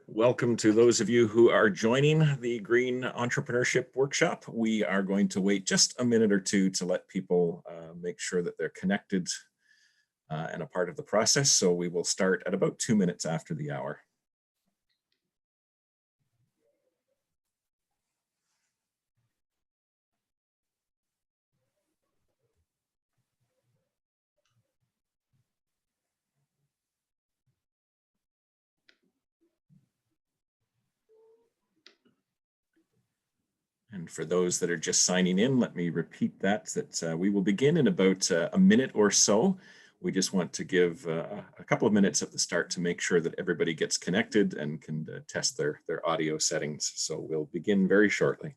Welcome to those of you who are joining the Green Entrepreneurship Workshop. We are going to wait just a minute or two to let people make sure that they're connected and a part of the process. So we will start at about 2 minutes after the hour. And for those that are just signing in, let me repeat that we will begin in about a minute or so. We just want to give a couple of minutes at the start to make sure that everybody gets connected and can test their audio settings. So we'll begin very shortly.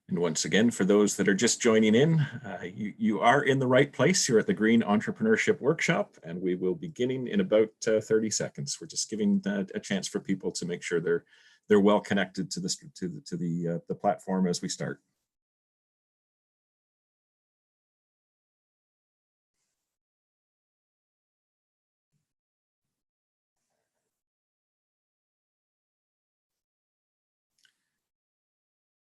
And once again, for those that are just joining in, you are in the right place. You're at the Green Entrepreneurship Workshop, and we will be beginning in about 30 seconds. We're just giving a chance for people to make sure they're well connected to the platform as we start.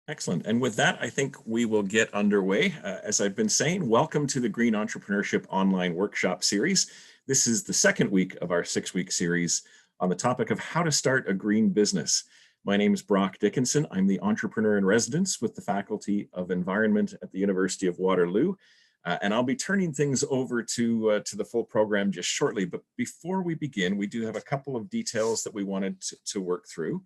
Excellent. And with that, I think we will get underway. As I've been saying, welcome to the Green Entrepreneurship Online Workshop Series. This is the second week of our 6-week series on the topic of how to start a green business. My name is Brock Dickinson. I'm the entrepreneur in residence with the Faculty of Environment at the University of Waterloo. And I'll be turning things over to the full program just shortly. But before we begin, we do have a couple of details that we wanted to work through.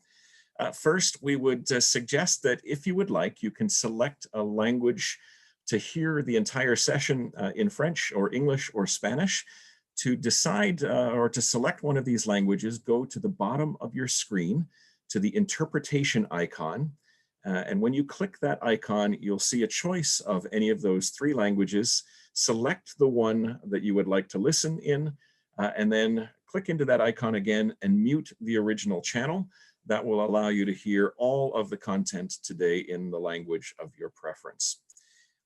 First, we would suggest that if you would like, you can select a language to hear the entire session in French or English or Spanish. To decide or to select one of these languages, go to the bottom of your screen to the interpretation icon. And when you click that icon, you'll see a choice of any of those 3 languages. Select the one that you would like to listen in, and then click into that icon again and mute the original channel. That will allow you to hear all of the content today in the language of your preference.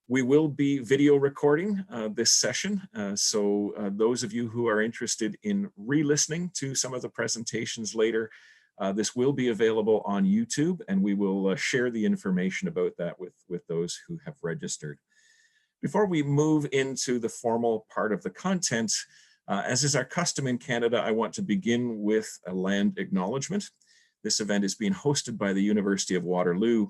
We will be video recording this session, so those of you who are interested in re-listening to some of the presentations later, this will be available on YouTube, and we will share the information about that with those who have registered. Before we move into the formal part of the content, as is our custom in Canada, I want to begin with a land acknowledgement. This event is being hosted by the University of Waterloo,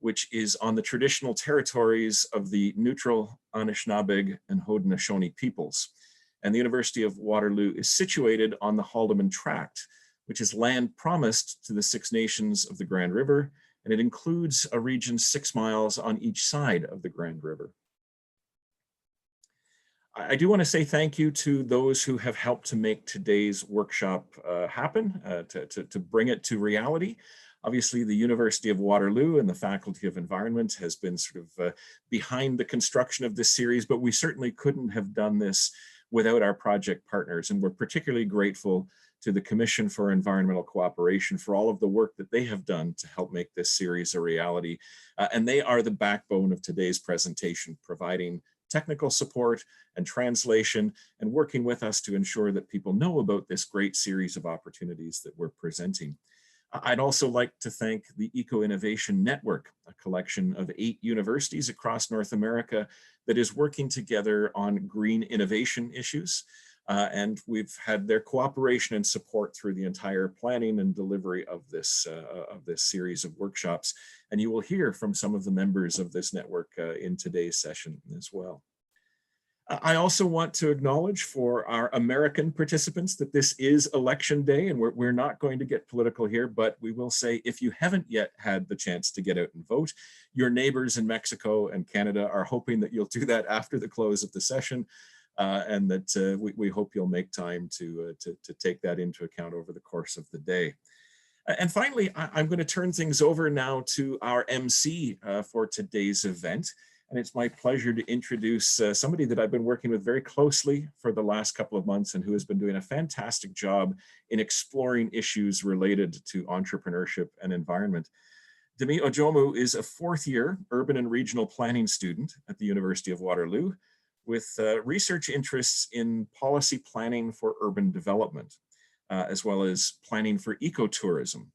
which is on the traditional territories of the neutral Anishinaabe and Haudenosaunee peoples. And the University of Waterloo is situated on the Haldimand Tract, which is land promised to the 6 nations of the Grand River, and it includes a region 6 miles on each side of the Grand River. I do want to say thank you to those who have helped to make today's workshop happen, to bring it to reality. Obviously, the University of Waterloo and the Faculty of Environment has been sort of behind the construction of this series, but we certainly couldn't have done this without our project partners. And we're particularly grateful to the Commission for Environmental Cooperation for all of the work that they have done to help make this series a reality. And they are the backbone of today's presentation, providing technical support and translation, and working with us to ensure that people know about this great series of opportunities that we're presenting. I'd also like to thank the EcoInnovation Network, a collection of 8 universities across North America that is working together on green innovation issues. And we've had their cooperation and support through the entire planning and delivery of this series of workshops. And you will hear from some of the members of this network in today's session as well. I also want to acknowledge for our American participants that this is election day, and we're not going to get political here, but we will say if you haven't yet had the chance to get out and vote, your neighbors in Mexico and Canada are hoping that you'll do that after the close of the session. And that we hope you'll make time to take that into account over the course of the day. And finally, I'm going to turn things over now to our MC for today's event. And it's my pleasure to introduce somebody that I've been working with very closely for the last couple of months and who has been doing a fantastic job in exploring issues related to entrepreneurship and environment. Demi Ojomu is a fourth-year urban and regional planning student at the University of Waterloo with research interests in policy planning for urban development, as well as planning for ecotourism.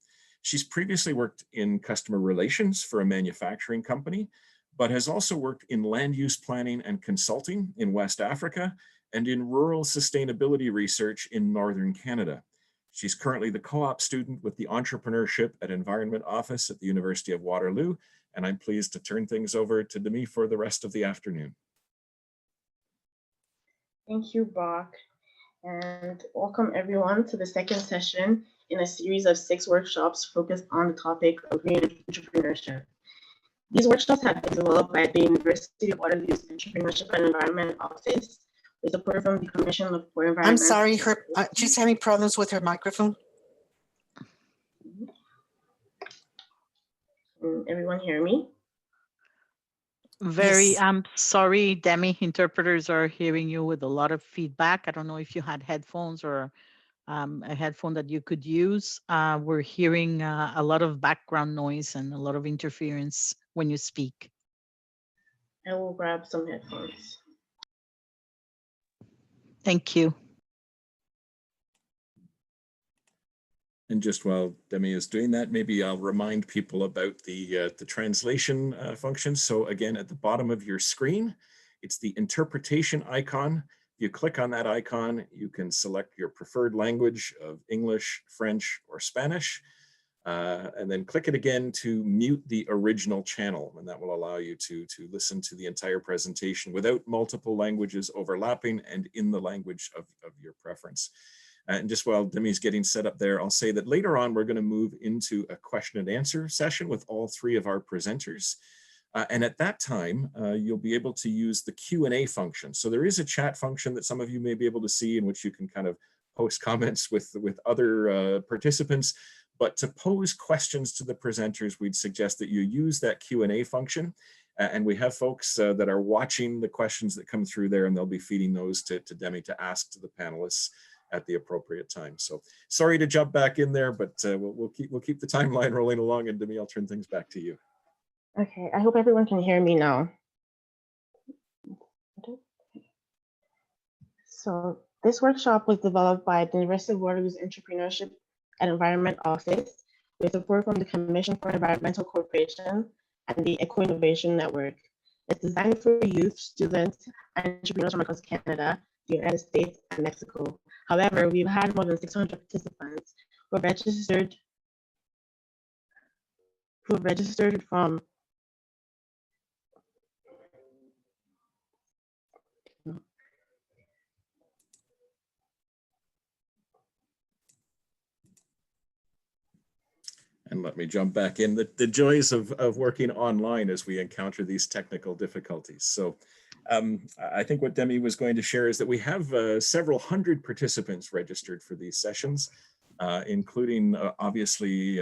She's previously worked in customer relations for a manufacturing company, but has also worked in land use planning and consulting in West Africa and in rural sustainability research in Northern Canada. She's currently the co-op student with the Entrepreneurship and Environment Office at the University of Waterloo, and I'm pleased to turn things over to Demi for the rest of the afternoon. Thank you, Brock, and welcome everyone to the second session in a series of 6 workshops focused on the topic of green entrepreneurship. These workshops have been developed by the University of Waterloo's Entrepreneurship and Environment Office with support from the Commission for Environment. I'm sorry, she's having problems with her microphone. Can everyone hear me? Yes. I'm sorry, Demi, interpreters are hearing you with a lot of feedback. I don't know if you had headphones or a headphone that you could use. We're hearing a lot of background noise and a lot of interference when you speak. I will grab some headphones. Thank you. And just while Demi is doing that, maybe I'll remind people about the translation function. So again, at the bottom of your screen, it's the interpretation icon. If you click on that icon, you can select your preferred language of English, French, or Spanish, and then click it again to mute the original channel. And that will allow you to listen to the entire presentation without multiple languages overlapping and in the language of your preference. And just while Demi's getting set up there, I'll say that later on, we're going to move into a question and answer session with all 3 of our presenters. And at that time, you'll be able to use the Q&A function. So there is a chat function that some of you may be able to see in which you can kind of post comments with other participants. But to pose questions to the presenters, we'd suggest that you use that Q&A function. And we have folks that are watching the questions that come through there, and they'll be feeding those to Demi to ask to the panelists at the appropriate time. So sorry to jump back in there, but we'll keep the timeline rolling along. And Demi, I'll turn things back to you. Okay, I hope everyone can hear me now. So this workshop was developed by the University of Waterloo's Entrepreneurship and Environment Office with support from the Commission for Environmental Cooperation and the EcoInnovation Network. It's designed for youth, students, and entrepreneurs from across Canada, the United States, and Mexico. However, we've had more than 600 participants who have registered from And let me jump back in. The joys of working online as we encounter these technical difficulties. So I think what Demi was going to share is that we have several hundred participants registered for these sessions, including obviously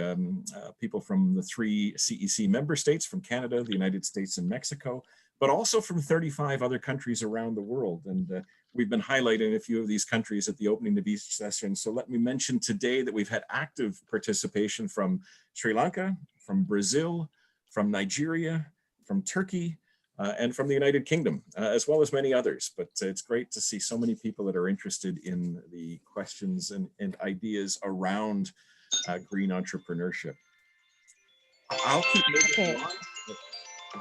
people from the 3 CEC member states, from Canada, the United States, and Mexico, but also from 35 other countries around the world. And we've been highlighting a few of these countries at the opening of each session. So let me mention today that we've had active participation from Sri Lanka, from Brazil, from Nigeria, from Turkey, and from the United Kingdom, as well as many others. But it's great to see so many people that are interested in the questions and ideas around green entrepreneurship. I'll keep moving on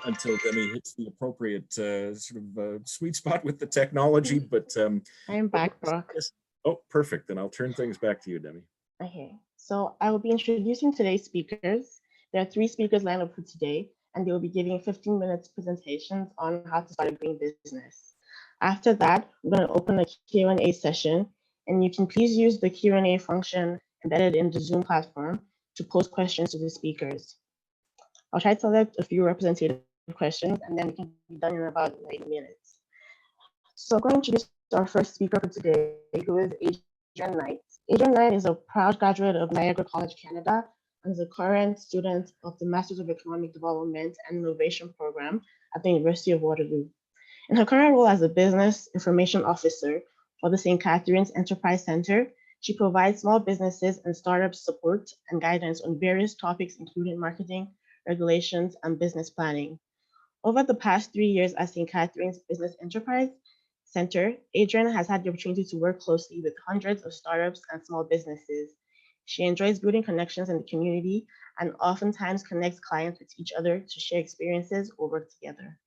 until Demi hits the appropriate sweet spot with the technology. But I'm back, Brock. Oh, perfect. Then I'll turn things back to you, Demi. Okay, so I will be introducing today's speakers. There are 3 speakers lined up for today, and they will be giving 15 minutes presentations on how to start a green business. After that, we're going to open a Q&A session, and you can please use the Q&A function embedded in the Zoom platform to pose questions to the speakers. I'll try to select a few representative questions, and then we can be done in about 90 minutes. So I'm going to introduce our first speaker for today, who is Adriann Knight. Adriann Knight is a proud graduate of Niagara College, Canada, and is a current student of the Masters of Economic Development and Innovation program at the University of Waterloo. In her current role as a business information officer for the St. Catharines Enterprise Center, she provides small businesses and startups support and guidance on various topics, including marketing, regulations, and business planning. Over the past 3 years at St. Catharines Business Enterprise Center, Adrianne has had the opportunity to work closely with hundreds of startups and small businesses. She enjoys building connections in the community and oftentimes connects clients with each other to share experiences or work together.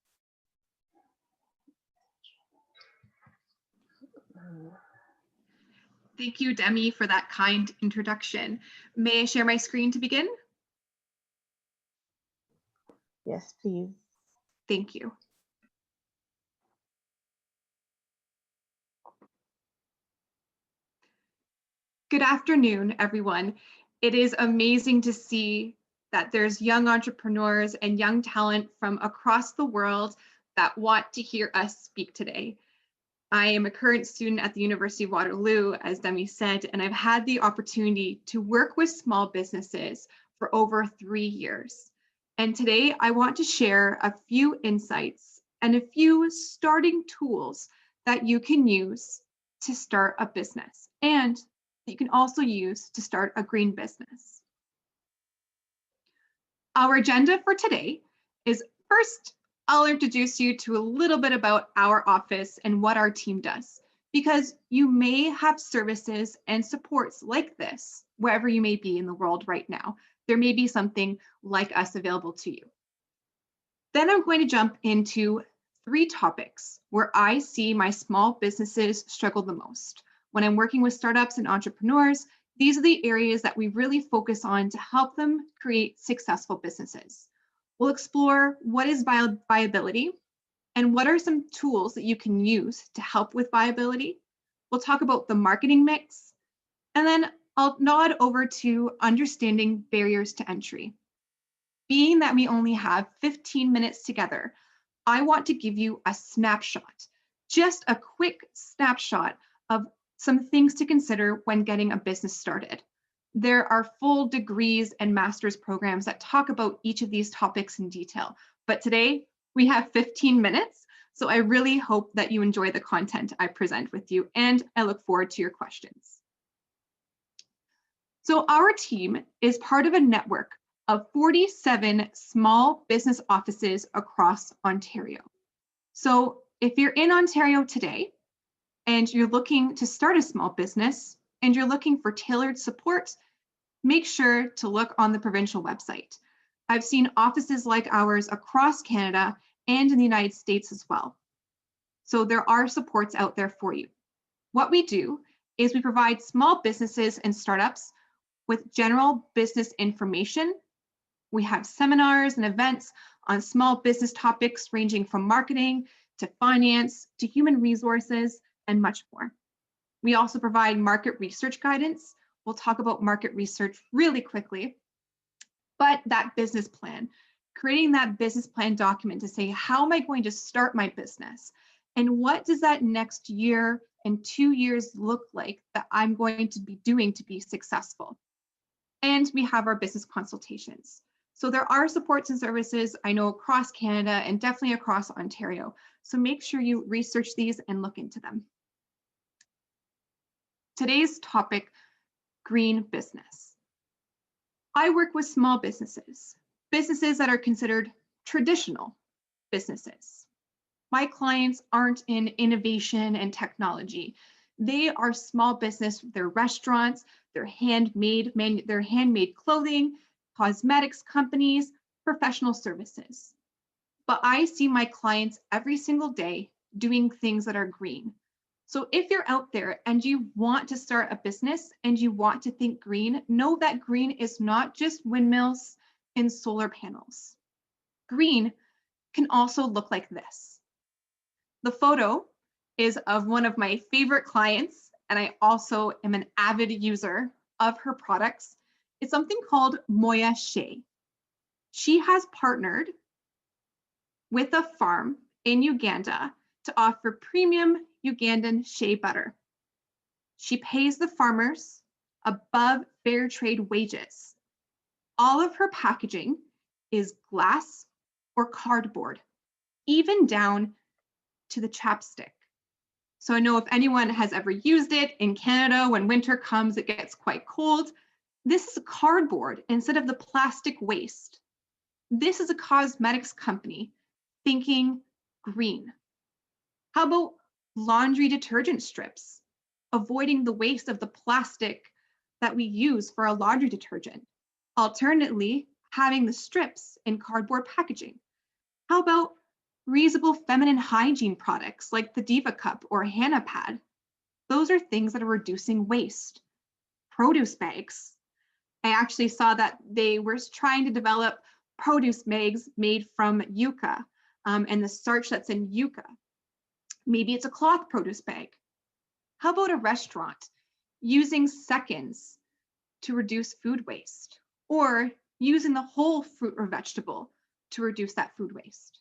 Thank you, Demi, for that kind introduction. May I share my screen to begin? Yes, please. Thank you. Good afternoon, everyone. It is amazing to see that there's young entrepreneurs and young talent from across the world that want to hear us speak today. I am a current student at the University of Waterloo, as Demi said, and I've had the opportunity to work with small businesses for over 3 years. And today I want to share a few insights and a few starting tools that you can use to start a business and that you can also use to start a green business. Our agenda for today is first, I'll introduce you to a little bit about our office and what our team does, because you may have services and supports like this wherever you may be in the world right now. There may be something like us available to you. Then I'm going to jump into 3 topics where I see my small businesses struggle the most. When I'm working with startups and entrepreneurs, these are the areas that we really focus on to help them create successful businesses. We'll explore what is viability and what are some tools that you can use to help with viability. We'll talk about the marketing mix, and then I'll nod over to understanding barriers to entry. Being that we only have 15 minutes together, I want to give you a snapshot, just a quick snapshot of some things to consider when getting a business started. There are full degrees and master's programs that talk about each of these topics in detail, but today we have 15 minutes, so I really hope that you enjoy the content I present with you, and I look forward to your questions. So our team is part of a network of 47 small business offices across Ontario. So if you're in Ontario today and you're looking to start a small business and you're looking for tailored support, make sure to look on the provincial website. I've seen offices like ours across Canada and in the United States as well. So there are supports out there for you. What we do is we provide small businesses and startups with general business information. We have seminars and events on small business topics ranging from marketing to finance to human resources and much more. We also provide market research guidance. We'll talk about market research really quickly, but that business plan, creating that business plan document to say, how am I going to start my business? And what does that next year and 2 years look like that I'm going to be doing to be successful? And we have our business consultations. So there are supports and services, I know, across Canada and definitely across Ontario. So make sure you research these and look into them. Today's topic, green business. I work with small businesses, businesses that are considered traditional businesses. My clients aren't in innovation and technology. They are small business, they're restaurants, they're handmade clothing, cosmetics companies, professional services. But I see my clients every single day doing things that are green. So if you're out there and you want to start a business and you want to think green, know that green is not just windmills and solar panels. Green can also look like this. The photo is of one of my favorite clients, and I also am an avid user of her products. It's something called Moya Shea. She has partnered with a farm in Uganda to offer premium Ugandan shea butter. She pays the farmers above fair trade wages. all of her packaging is glass or cardboard, even down to the chapstick. So I know if anyone has ever used it in Canada, when winter comes, it gets quite cold. This is cardboard instead of the plastic waste. This is a cosmetics company thinking green. How about laundry detergent strips, avoiding the waste of the plastic that we use for a laundry detergent? Alternately, having the strips in cardboard packaging. How about reusable feminine hygiene products like the Diva Cup or Hannah Pad? Those are things that are reducing waste. Produce bags. I actually saw that they were trying to develop produce bags made from yucca and the starch that's in yucca. Maybe it's a cloth produce bag. How about a restaurant using seconds to reduce food waste, or using the whole fruit or vegetable to reduce that food waste?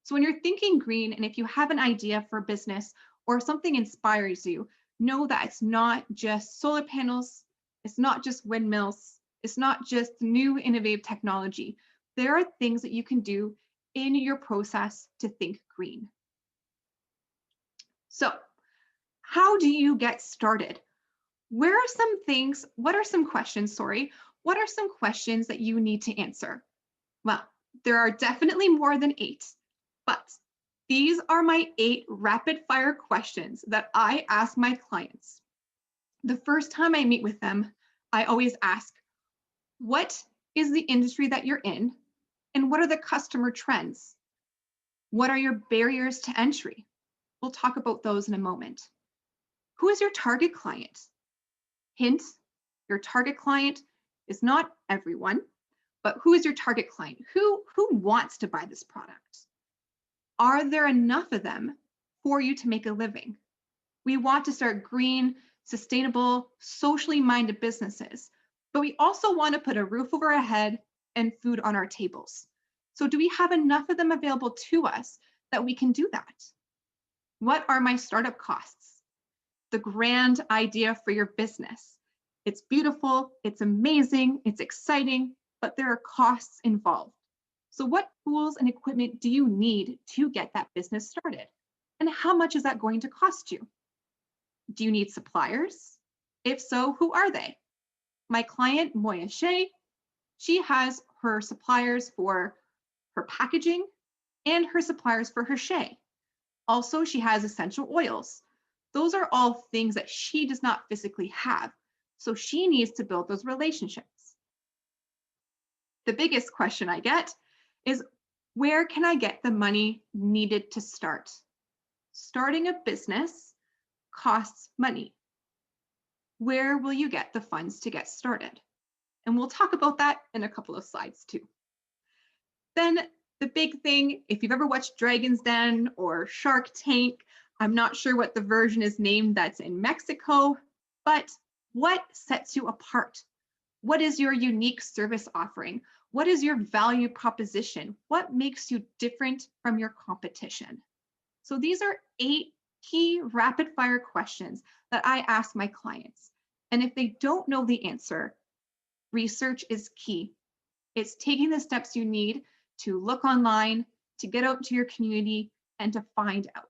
So when you're thinking green, and if you have an idea for a business or something inspires you, know that it's not just solar panels, it's not just windmills, it's not just new innovative technology. There are things that you can do in your process to think green. So how do you get started? What are some questions that you need to answer? Well, there are definitely more than 8, but these are my 8 rapid fire questions that I ask my clients. The first time I meet with them, I always ask, what is the industry that you're in? And what are the customer trends? What are your barriers to entry? We'll talk about those in a moment. Who is your target client? Hint, your target client is not everyone, but who is your target client? Who wants to buy this product? Are there enough of them for you to make a living? We want to start green, sustainable, socially minded businesses, but we also want to put a roof over our head and food on our tables. So do we have enough of them available to us that we can do that? What are my startup costs? The grand idea for your business. It's beautiful, it's amazing, it's exciting, but there are costs involved. So what tools and equipment do you need to get that business started? And how much is that going to cost you? Do you need suppliers? If so, who are they? My client, Moya Shea, she has her suppliers for her packaging and her suppliers for her shea. Also, she has essential oils. Those are all things that she does not physically have. So she needs to build those relationships. The biggest question I get is, where can I get the money needed to start? Starting a business costs money. Where will you get the funds to get started? And we'll talk about that in a couple of slides too. Then the big thing, if you've ever watched Dragon's Den or Shark Tank, I'm not sure what the version is named that's in Mexico, but what sets you apart? What is your unique service offering? What is your value proposition? What makes you different from your competition? So these are 8 key rapid fire questions that I ask my clients. And if they don't know the answer, research is key. It's taking the steps you need to look online, to get out to your community, and to find out.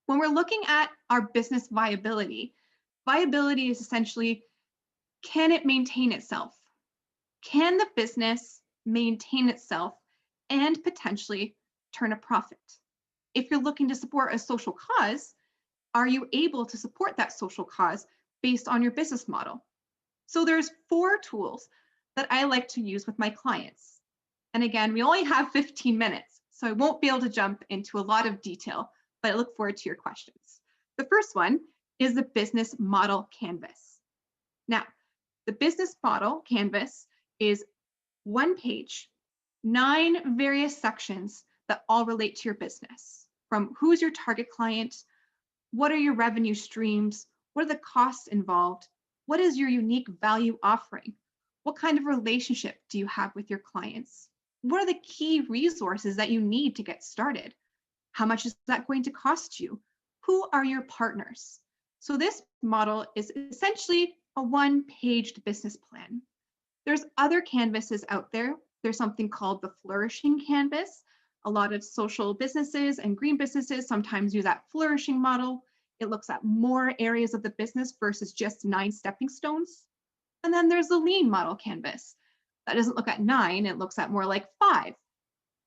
When we're looking at our business viability, viability is essentially, can it maintain itself? Can the business maintain itself and potentially turn a profit? If you're looking to support a social cause, are you able to support that social cause based on your business model? So there's 4 tools that I like to use with my clients. And again, we only have 15 minutes, so I won't be able to jump into a lot of detail, but I look forward to your questions. The first one is the business model canvas. Now, the business model canvas is 1 page, 9 various sections that all relate to your business. From who's your target client, what are your revenue streams, what are the costs involved, what is your unique value offering, what kind of relationship do you have with your clients, what are the key resources that you need to get started, how much is that going to cost you, who are your partners. So this model is essentially a 1-paged business plan. There's other canvases out there. There's something called the flourishing canvas. A lot of social businesses and green businesses sometimes use that flourishing model. It looks at more areas of the business versus just 9 stepping stones. And then there's the lean model canvas. That doesn't look at 9, it looks at more like 5.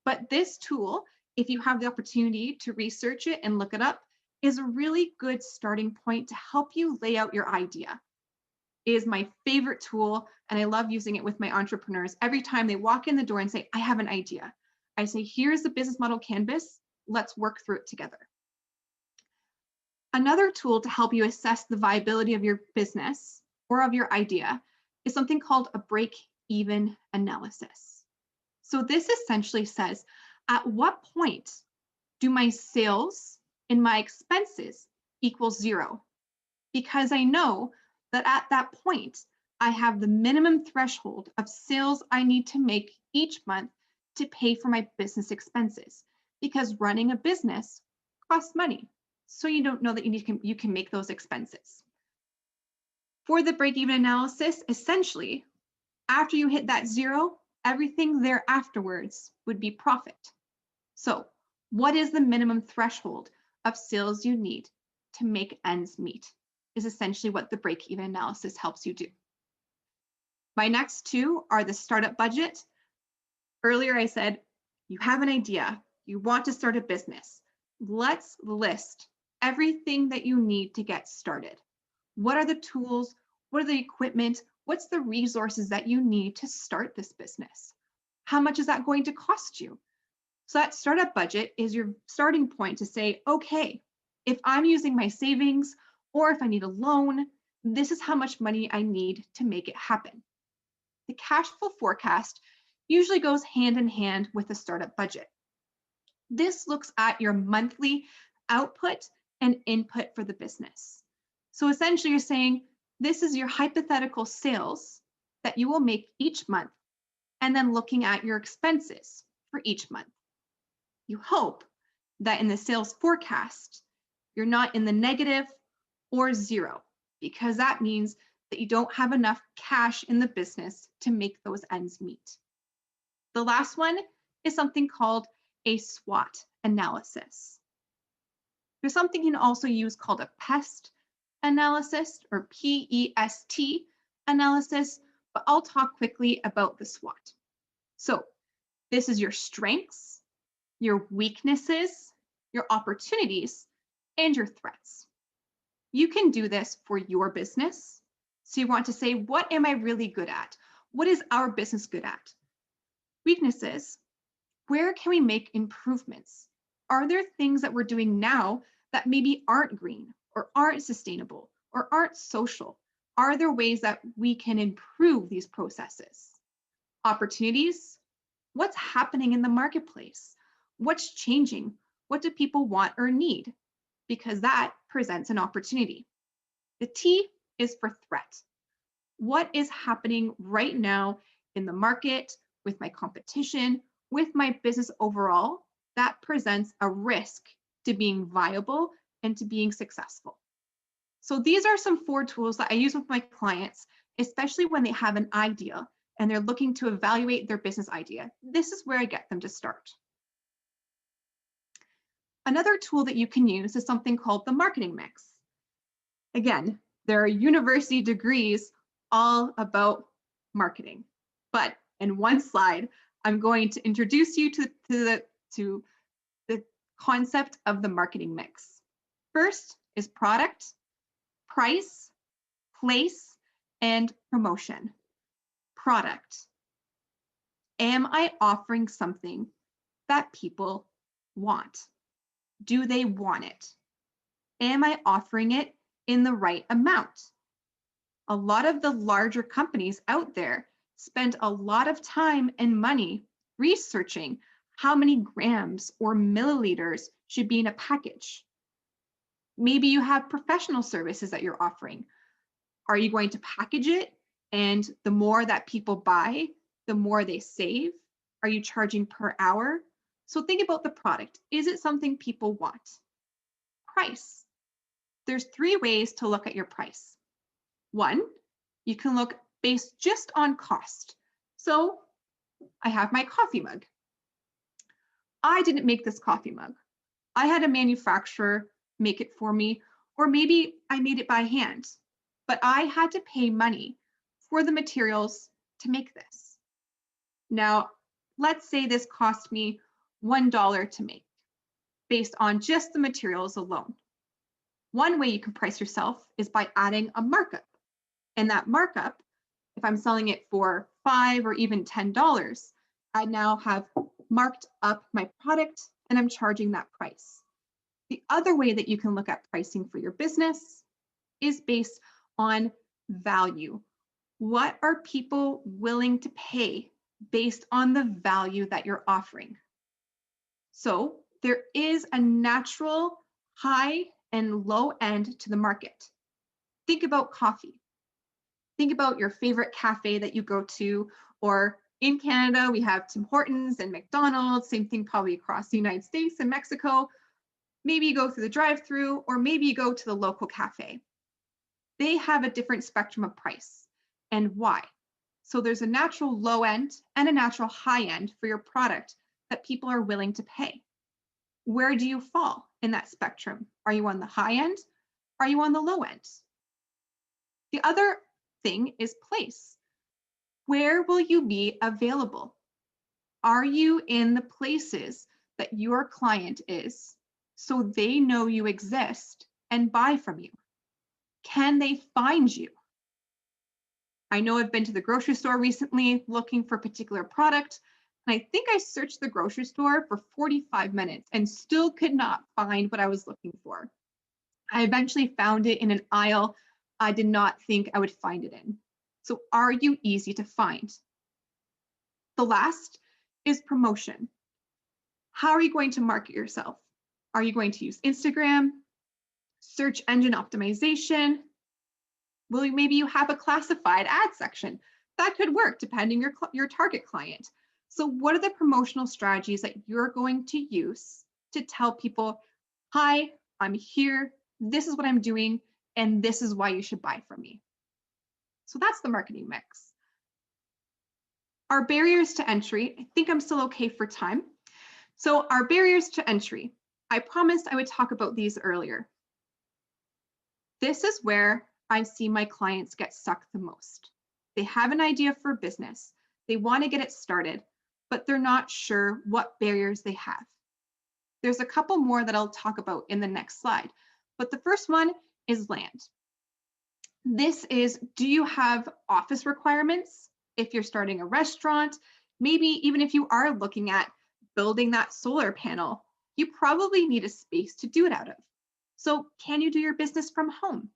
But this tool, if you have the opportunity to research it and look it up, is a really good starting point to help you lay out your idea. It is my favorite tool, and I love using it with my entrepreneurs. Every time they walk in the door and say, I have an idea, I say, here's the business model canvas, let's work through it together. Another tool to help you assess the viability of your business or of your idea is something called a break-even analysis. So this essentially says, at what point do my sales and my expenses equal 0? Because I know that at that point, I have the minimum threshold of sales I need to make each month to pay for my business expenses, because running a business costs money. So you don't know that you can make those expenses. For the break-even analysis, essentially, after you hit that 0, everything there afterwards would be profit. So what is the minimum threshold of sales you need to make ends meet is essentially what the break-even analysis helps you do. My next 2 are the startup budget. Earlier I said, you have an idea, you want to start a business. Let's list everything that you need to get started. What are the tools? What are the equipment? What's the resources that you need to start this business? How much is that going to cost you? So that startup budget is your starting point to say, okay, if I'm using my savings or if I need a loan, this is how much money I need to make it happen. The cash flow forecast usually goes hand in hand with the startup budget. This looks at your monthly output and input for the business. So essentially you're saying, this is your hypothetical sales that you will make each month, and then looking at your expenses for each month. You hope that in the sales forecast, you're not in the negative or 0, because that means that you don't have enough cash in the business to make those ends meet. The last one is something called a SWOT analysis. There's something you can also use called a PEST analysis, or PEST analysis, but I'll talk quickly about the SWOT. So this is your strengths, your weaknesses, your opportunities, and your threats. You can do this for your business. So you want to say, what am I really good at? What is our business good at? Weaknesses, where can we make improvements? Are there things that we're doing now that maybe aren't green or aren't sustainable or aren't social? Are there ways that we can improve these processes? Opportunities, what's happening in the marketplace? What's changing? What do people want or need? Because that presents an opportunity. The T is for threat. What is happening right now in the market, with my competition, with my business overall, that presents a risk to being viable and to being successful. So these are some 4 tools that I use with my clients, especially when they have an idea and they're looking to evaluate their business idea. This is where I get them to start. Another tool that you can use is something called the marketing mix. Again, there are university degrees all about marketing, but in one slide, I'm going to introduce you to the concept of the marketing mix. First is product, price, place, and promotion. Product. Am I offering something that people want? Do they want it? Am I offering it in the right amount? A lot of the larger companies out there spend a lot of time and money researching how many grams or milliliters should be in a package. Maybe you have professional services that you're offering. Are you going to package it? And the more that people buy, the more they save? Are you charging per hour? So think about the product. Is it something people want? Price. There's 3 ways to look at your price. 1, you can look based just on cost. So I have my coffee mug. I didn't make this coffee mug. I had a manufacturer make it for me, or maybe I made it by hand, but I had to pay money for the materials to make this. Now, let's say this cost me $1 to make based on just the materials alone. One way you can price yourself is by adding a markup. And that markup, if I'm selling it for $5 or even $10, I now have marked up my product and I'm charging that price. The other way that you can look at pricing for your business is based on value. What are people willing to pay based on the value that you're offering? So there is a natural high and low end to the market. Think about coffee. Think about your favorite cafe that you go to, or in Canada, we have Tim Hortons and McDonald's, same thing probably across the United States and Mexico. Maybe you go through the drive-through, or maybe you go to the local cafe. They have a different spectrum of price. And why? So there's a natural low end and a natural high end for your product that people are willing to pay. Where do you fall in that spectrum? Are you on the high end? Are you on the low end? The other thing is place. Where will you be available? Are you in the places that your client is so they know you exist and buy from you? Can they find you? I know I've been to the grocery store recently looking for a particular product, and I think I searched the grocery store for 45 minutes and still could not find what I was looking for. I eventually found it in an aisle I did not think I would find it in. So are you easy to find? The last is promotion. How are you going to market yourself? Are you going to use Instagram, search engine optimization? Maybe you have a classified ad section. That could work depending on your target client. So what are the promotional strategies that you're going to use to tell people, hi, I'm here, this is what I'm doing, and this is why you should buy from me? So that's the marketing mix. Our barriers to entry, I think I'm still okay for time. So our barriers to entry, I promised I would talk about these earlier. This is where I see my clients get stuck the most. They have an idea for a business. They want to get it started, but they're not sure what barriers they have. There's a couple more that I'll talk about in the next slide, but the first one is land. This is, do you have office requirements? If you're starting a restaurant, maybe even if you are looking at building that solar panel, you probably need a space to do it out of. So can you do your business from home?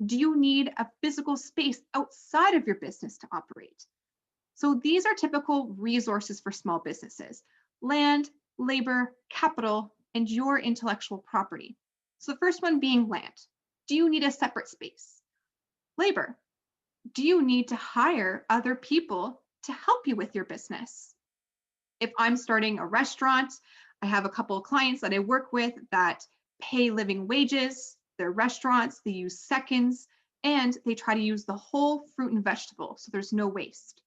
Do you need a physical space outside of your business to operate? So these are typical resources for small businesses: land, labor, capital, and your intellectual property. So the first one being land. Do you need a separate space? Labor. Do you need to hire other people to help you with your business? If I'm starting a restaurant, I have a couple of clients that I work with that pay living wages. Their restaurants, they use seconds, and they try to use the whole fruit and vegetable, so there's no waste.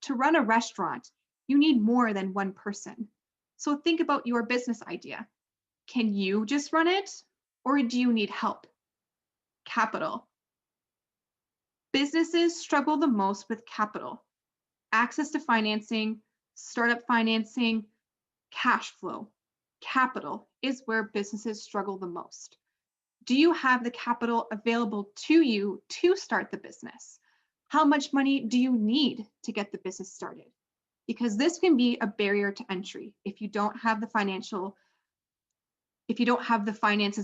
To run a restaurant, you need more than one person. So think about your business idea. Can you just run it, or do you need help? Capital. Businesses struggle the most with capital. Access to financing, startup financing, cash flow. Capital is where businesses struggle the most. Do you have the capital available to you to start the business? How much money do you need to get the business started? Because this can be a barrier to entry if you don't have the finances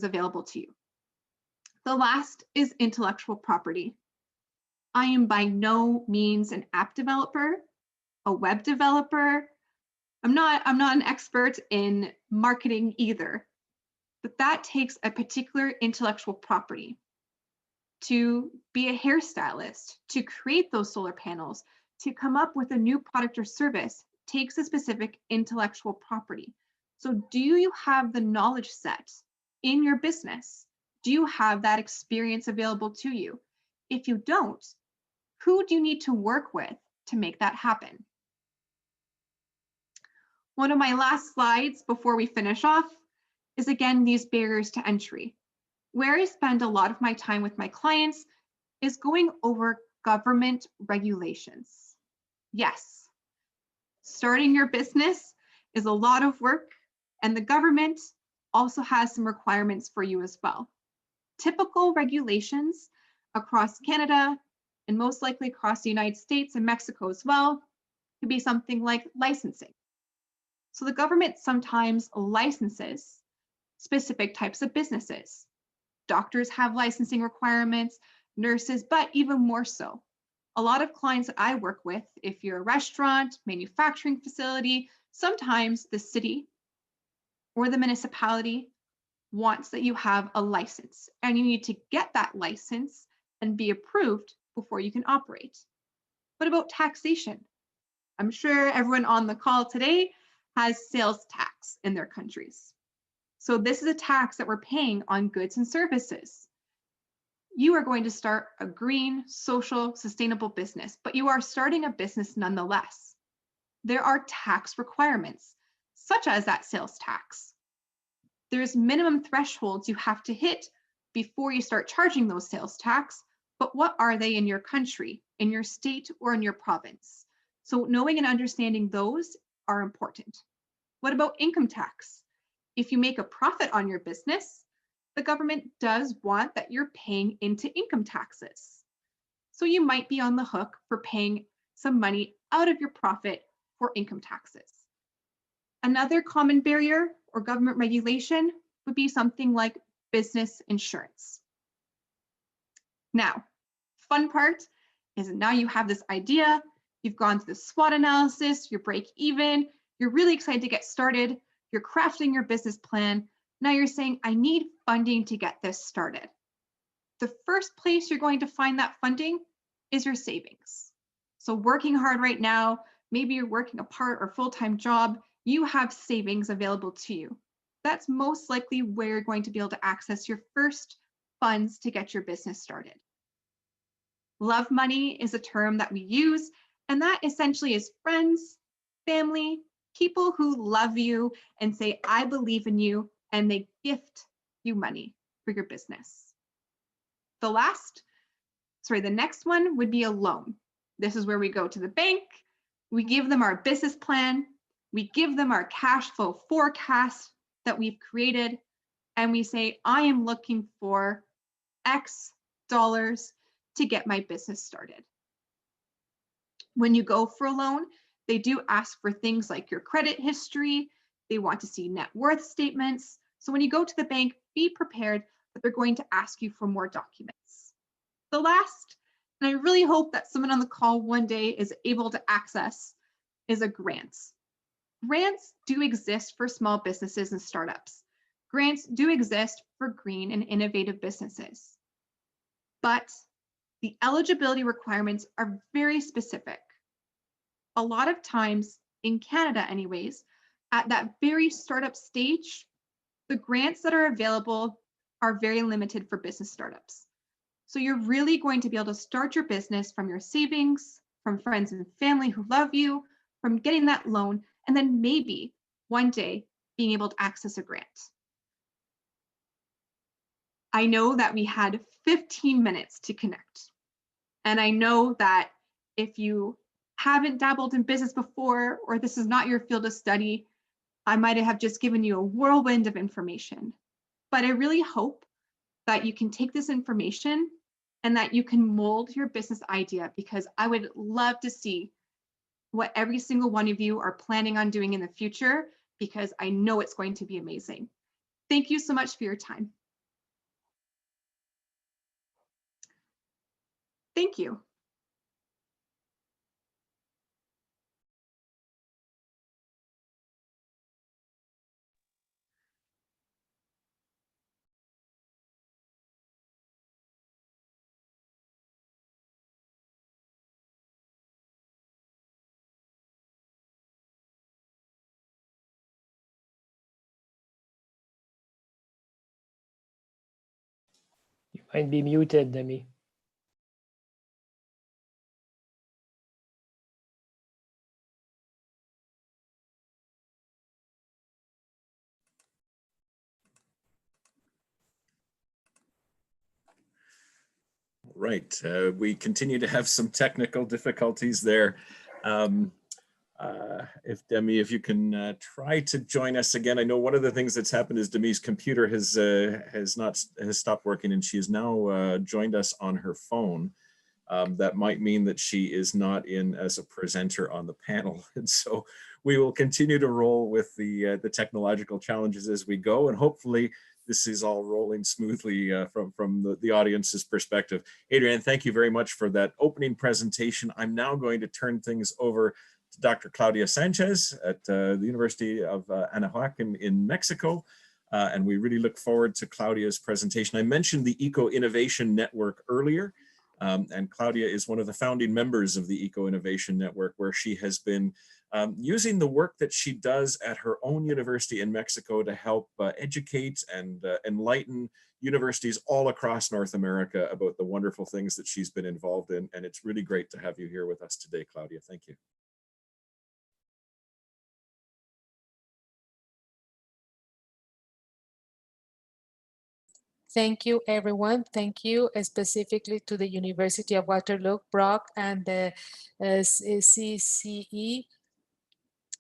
available to you. The last is intellectual property. I am by no means an app developer, a web developer. I'm not an expert in marketing either. But that takes a particular intellectual property. To be a hairstylist, to create those solar panels, to come up with a new product or service takes a specific intellectual property. So do you have the knowledge set in your business? Do you have that experience available to you? If you don't, Who do you need to work with to make that happen? One of my last slides before we finish off is again these barriers to entry. Where I spend a lot of my time with my clients is going over government regulations. Yes, starting your business is a lot of work, and the government also has some requirements for you as well. Typical regulations across Canada and most likely across the United States and Mexico as well could be something like licensing. So the government sometimes licenses specific types of businesses. Doctors have licensing requirements, nurses, but even more so. A lot of clients that I work with, if you're a restaurant, manufacturing facility, sometimes the city or the municipality wants that you have a license, and you need to get that license and be approved before you can operate. What about taxation? I'm sure everyone on the call today has sales tax in their countries. So this is a tax that we're paying on goods and services. You are going to start a green, social, sustainable business, but you are starting a business nonetheless. There are tax requirements, such as that sales tax. There's minimum thresholds you have to hit before you start charging those sales tax, but what are they in your country, in your state, or in your province? So knowing and understanding those are important. What about income tax? If you make a profit on your business, the government does want that you're paying into income taxes. So you might be on the hook for paying some money out of your profit for income taxes. Another common barrier or government regulation would be something like business insurance. Now, fun part is now you have this idea, you've gone through the SWOT analysis, your break even, you're really excited to get started, you're crafting your business plan. Now you're saying, I need funding to get this started. The first place you're going to find that funding is your savings. So working hard right now, maybe you're working a part or full-time job, you have savings available to you. That's most likely where you're going to be able to access your first funds to get your business started. Love money is a term that we use, and that essentially is friends, family, people who love you and say, I believe in you, and they gift you money for your business. The next one would be a loan. This is where we go to the bank, we give them our business plan, we give them our cash flow forecast that we've created, and we say, I am looking for X dollars to get my business started. When you go for a loan, they do ask for things like your credit history, they want to see net worth statements. So when you go to the bank, be prepared that they're going to ask you for more documents. The last, and I really hope that someone on the call one day is able to access, is a grant. Grants do exist for small businesses and startups. Grants do exist for green and innovative businesses. But the eligibility requirements are very specific. A lot of times, in Canada anyways, at that very startup stage, the grants that are available are very limited for business startups. So you're really going to be able to start your business from your savings, from friends and family who love you, from getting that loan, and then maybe one day being able to access a grant. I know that we had 15 minutes to connect. And I know that if you haven't dabbled in business before, or this is not your field of study, I might have just given you a whirlwind of information. But I really hope that you can take this information and that you can mold your business idea, because I would love to see what every single one of you are planning on doing in the future, because I know it's going to be amazing. Thank you so much for your time. Thank you. You might be muted, Demi. Right. We continue to have some technical difficulties there. If Demi, if you can try to join us again. I know one of the things that's happened is Demi's computer has stopped working, and she has now joined us on her phone. That might mean that she is not in as a presenter on the panel, and so we will continue to roll with the technological challenges as we go, and hopefully this is all rolling smoothly from the audience's perspective. Adrianne, thank you very much for that opening presentation. I'm now going to turn things over to Dr. Klaudia Sanchez at the University of Anahuac in Mexico. And we really look forward to Claudia's presentation. I mentioned the EcoInnovation Network earlier, and Claudia is one of the founding members of the EcoInnovation Network, where she has been using the work that she does at her own university in Mexico to help educate and enlighten universities all across North America about the wonderful things that she's been involved in. And it's really great to have you here with us today, Claudia. Thank you. Thank you, everyone. Thank you specifically to the University of Waterloo, Brock, and the CCE.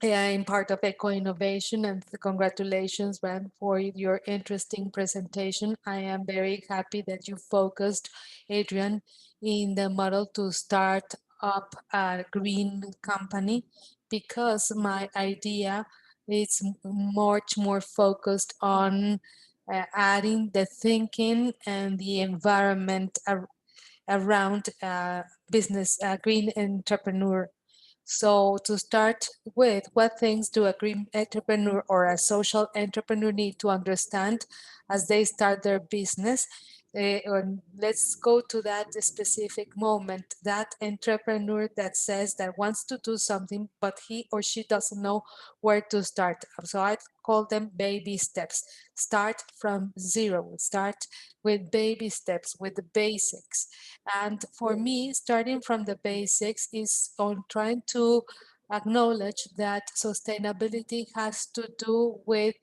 I'm part of EcoInnovation, and congratulations, Ran, for your interesting presentation. I am very happy that you focused, Adrian, in the model to start up a green company, because my idea is much more focused on adding the thinking and the environment around business, green entrepreneur. So to start with, what things do a green entrepreneur or a social entrepreneur need to understand as they start their business? Let's go to that specific moment, that entrepreneur that says that wants to do something, but he or she doesn't know where to start. So I call them baby steps. Start from zero, start with baby steps, with the basics. And for me, starting from the basics is on trying to acknowledge that sustainability has to do with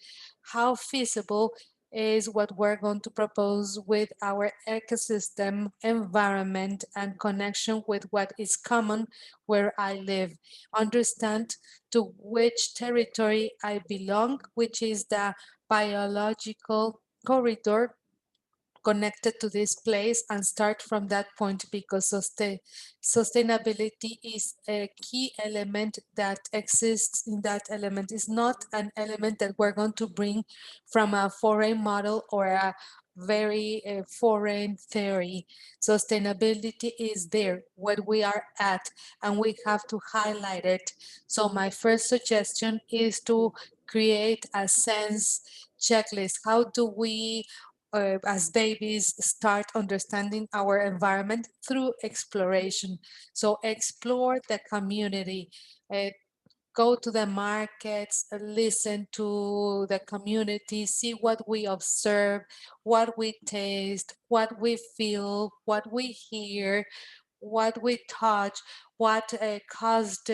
how feasible is what we're going to propose with our ecosystem, environment, and connection with what is common where I live. Understand to which territory I belong, which is the biological corridor connected to this place, and start from that point, because sustainability is a key element that exists in that element. It's not an element that we're going to bring from a foreign model or a very foreign theory. Sustainability is there, what we are at, and we have to highlight it. So my first suggestion is to create a sense checklist. How do we as babies start understanding our environment? Through exploration. So explore the community, go to the markets, listen to the community, see what we observe, what we taste, what we feel, what we hear, what we touch, what caused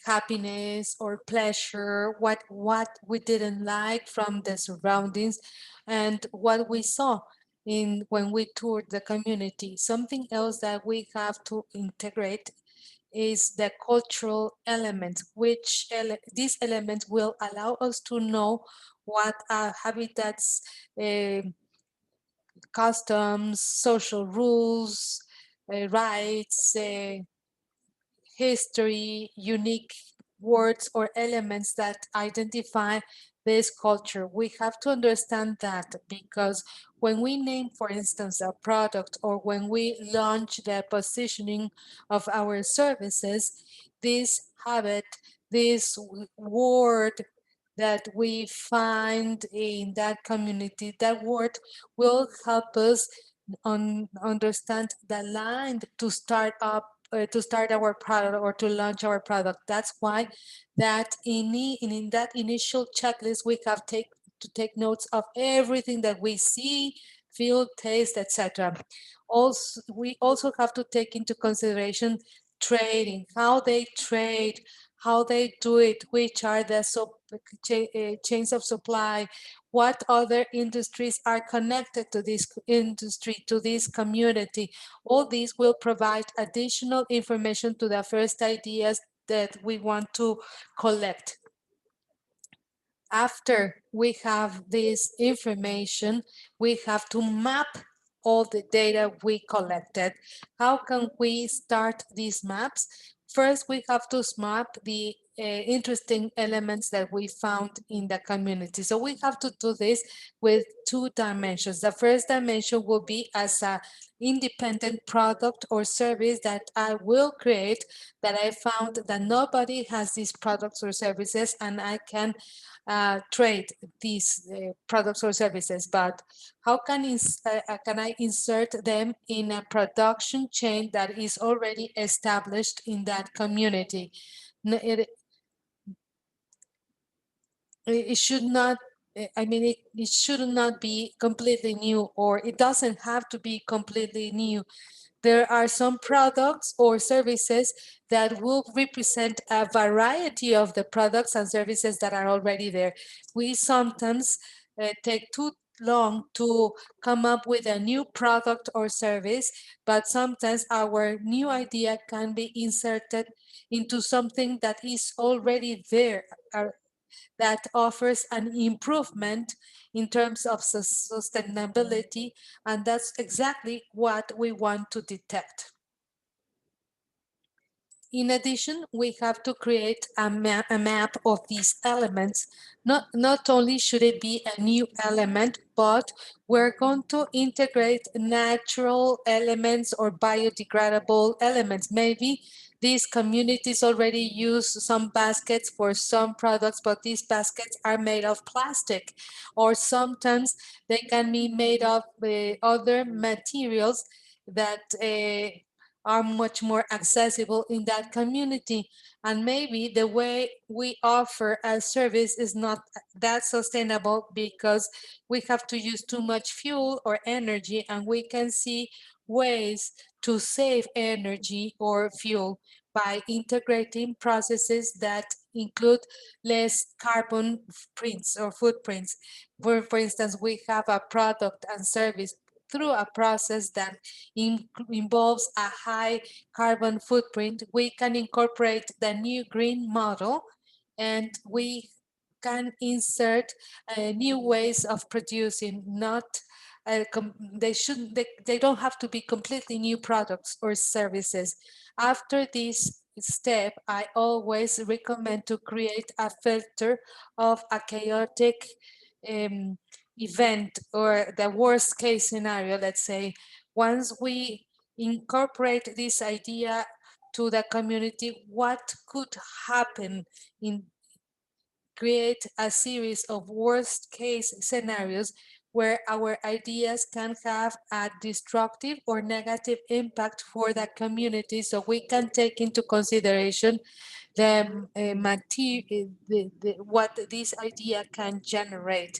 happiness or pleasure, what we didn't like from the surroundings, and what we saw in when we toured the community. Something else that we have to integrate is the cultural element, which these elements will allow us to know what habitats, customs, social rules, rights, history, unique words or elements that identify this culture. We have to understand that, because when we name, for instance, a product, or when we launch the positioning of our services, this habit, this word that we find in that community, that word will help us understand the line to start up, to start our product or to launch our product. That's why that in that initial checklist, we have to take notes of everything that we see, feel, taste, etc. Also, we also have to take into consideration trading, how they trade, how they do it, which are the chains of supply, what other industries are connected to this industry, to this community. All these will provide additional information to the first ideas that we want to collect. After we have this information, we have to map all the data we collected. How can we start these maps? First, we have to map the interesting elements that we found in the community. So we have to do this with 2 dimensions. The first dimension will be as an independent product or service that I will create, that I found that nobody has these products or services, and I can trade these products or services. But how can I insert them in a production chain that is already established in that community? It should not, I mean, it should not be completely new, or it doesn't have to be completely new. There are some products or services that will represent a variety of the products and services that are already there. We sometimes take too long to come up with a new product or service, but sometimes our new idea can be inserted into something that is already there, that offers an improvement in terms of sustainability, and that's exactly what we want to detect. In addition, we have to create a map of these elements. Not only should it be a new element, but we're going to integrate natural elements or biodegradable elements. Maybe these communities already use some baskets for some products, but these baskets are made of plastic, or sometimes they can be made of other materials that are much more accessible in that community. And maybe the way we offer a service is not that sustainable because we have to use too much fuel or energy, and we can see ways to save energy or fuel by integrating processes that include less carbon prints or footprints. For instance, we have a product and service through a process that involves a high carbon footprint, we can incorporate the new green model, and we can insert new ways of producing. Not they don't have to be completely new products or services. After this step, I always recommend to create a filter of a chaotic event, or the worst case scenario. Let's say once we incorporate this idea to the community, what could happen, in create a series of worst case scenarios where our ideas can have a destructive or negative impact for the community, so we can take into consideration the material, what this idea can generate.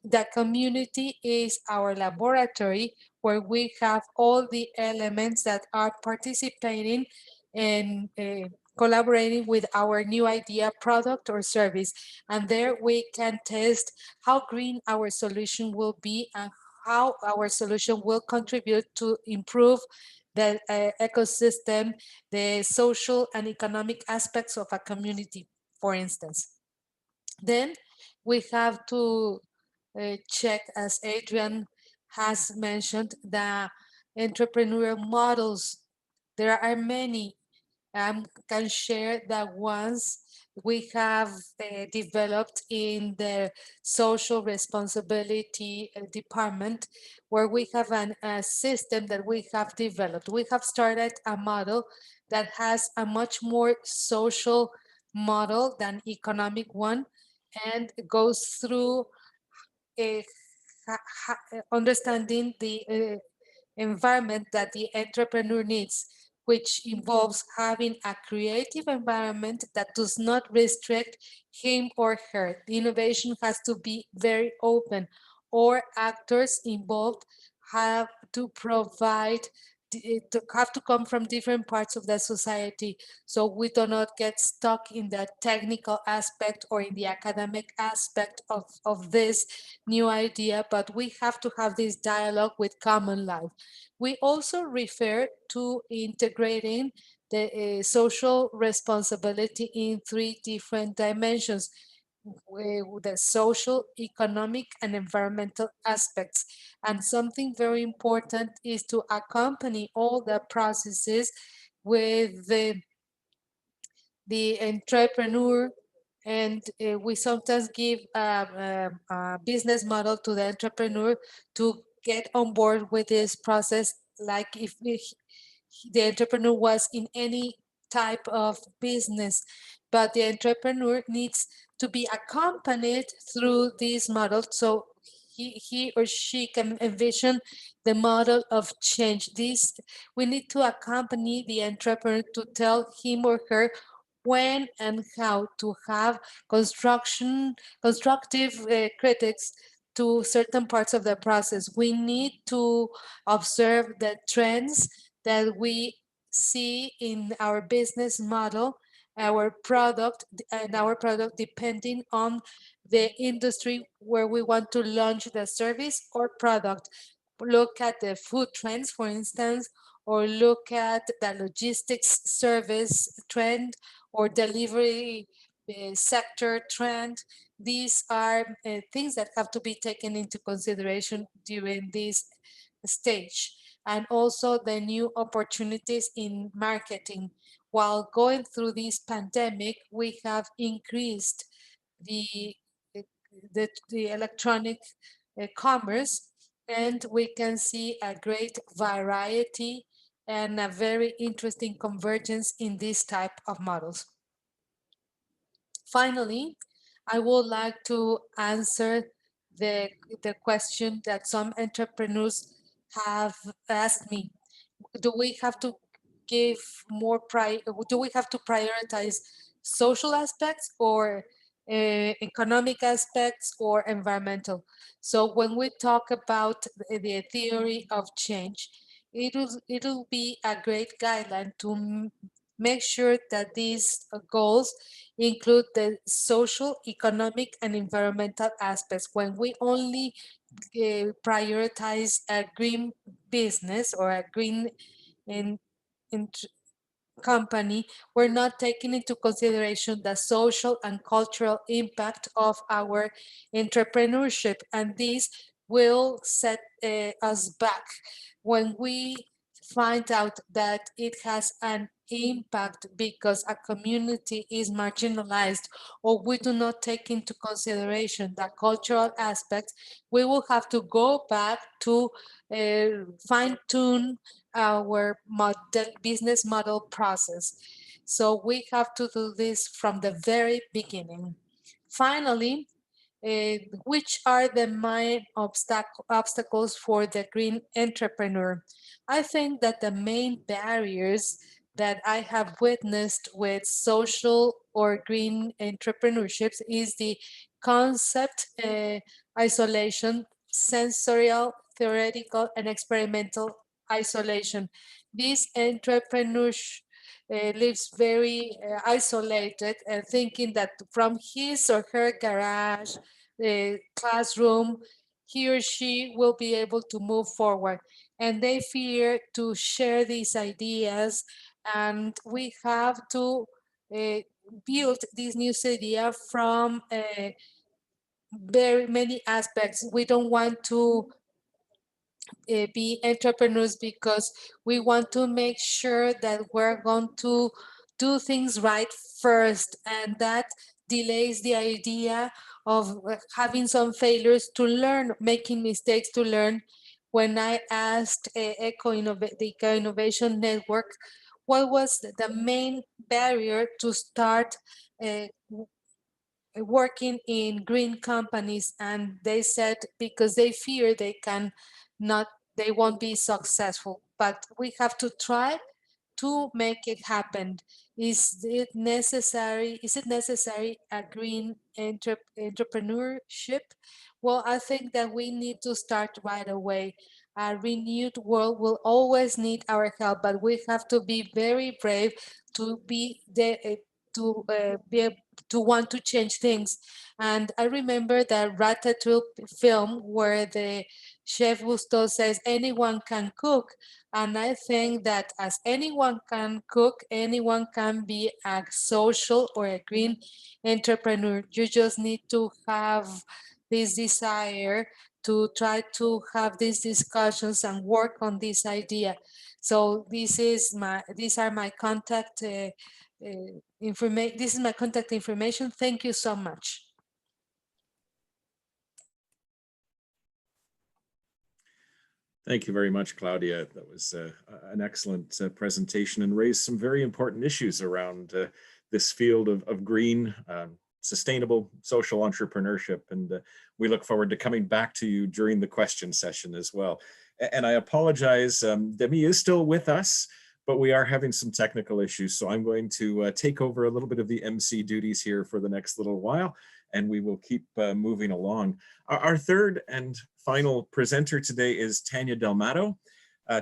The community is our laboratory where we have all the elements that are participating and collaborating with our new idea, product, or service. And there we can test how green our solution will be and how our solution will contribute to improve the ecosystem, the social and economic aspects of a community, for instance. Then we have to check, as Adriann has mentioned, the entrepreneurial models. There are many. Can share the ones we have developed in the social responsibility department, where we have a system that we have developed. We have started a model that has a much more social model than economic one, and goes through understanding the environment that the entrepreneur needs, which involves having a creative environment that does not restrict him or her. The innovation has to be very open. Or actors involved have to provide have to come from different parts of the society, so we do not get stuck in the technical aspect or in the academic aspect of this new idea, but we have to have this dialogue with common life. We also refer to integrating the social responsibility in three different dimensions, the social, economic, and environmental aspects. And something very important is to accompany all the processes with the entrepreneur. And we sometimes give a business model to the entrepreneur to get on board with this process, like if the entrepreneur was in any type of business, but the entrepreneur needs to be accompanied through this model, so he or she can envision the model of change. This, we need to accompany the entrepreneur to tell him or her when and how to have constructive critics to certain parts of the process. We need to observe the trends that we see in our business model, our product, and our product depending on the industry where we want to launch the service or product. Look at the food trends, for instance, or look at the logistics service trend or delivery sector trend. These are things that have to be taken into consideration during this stage. And also the new opportunities in marketing. While going through this pandemic, we have increased the, the electronic commerce, and we can see a great variety and a very interesting convergence in this type of models. Finally, I would like to answer the question that some entrepreneurs have asked me. Do we have to give more do we have to prioritize social aspects or economic aspects or environmental? So when we talk about the theory of change, it'll be a great guideline to make sure that these goals include the social, economic, and environmental aspects. When we only prioritize a green business or a green in, in company, we're not taking into consideration the social and cultural impact of our entrepreneurship, and this will set us back when we find out that it has an impact because a community is marginalized, or we do not take into consideration the cultural aspects. We will have to go back to fine tune our business model process. So we have to do this from the very beginning. Finally, which are the main obstacles for the green entrepreneur? I think that the main barriers that I have witnessed with social or green entrepreneurships is the concept isolation, sensorial, theoretical, and experimental isolation. This entrepreneur lives very isolated and thinking that from his or her garage, classroom, he or she will be able to move forward. And they fear to share these ideas, and we have to build this new idea from very many aspects. We don't want to be entrepreneurs because we want to make sure that we're going to do things right first, and that delays the idea of having some failures to learn, making mistakes to learn. When I asked the EcoInnovation Network what was the main barrier to start working in green companies, and they said because they fear they won't be successful, but we have to try to make it happen. Is it necessary a green entrepreneurship? Well, I think that we need to start right away. A renewed world will always need our help, but we have to be very brave to be to want to change things. And I remember that Ratatouille film where the chef Gusteau says anyone can cook, and I think that as anyone can cook, anyone can be a social or a green entrepreneur. You just need to have this desire to try to have these discussions and work on this idea. So these are my contact information. This is my contact information. Thank you so much. Thank you very much, Claudia. That was an excellent presentation and raised some very important issues around this field of green, sustainable social entrepreneurship. And we look forward to coming back to you during the question session as well. And I apologize, Demi is still with us, but we are having some technical issues. So I'm going to take over a little bit of the MC duties here for the next little while, and we will keep moving along. Our third and final presenter today is Tania Del Matto.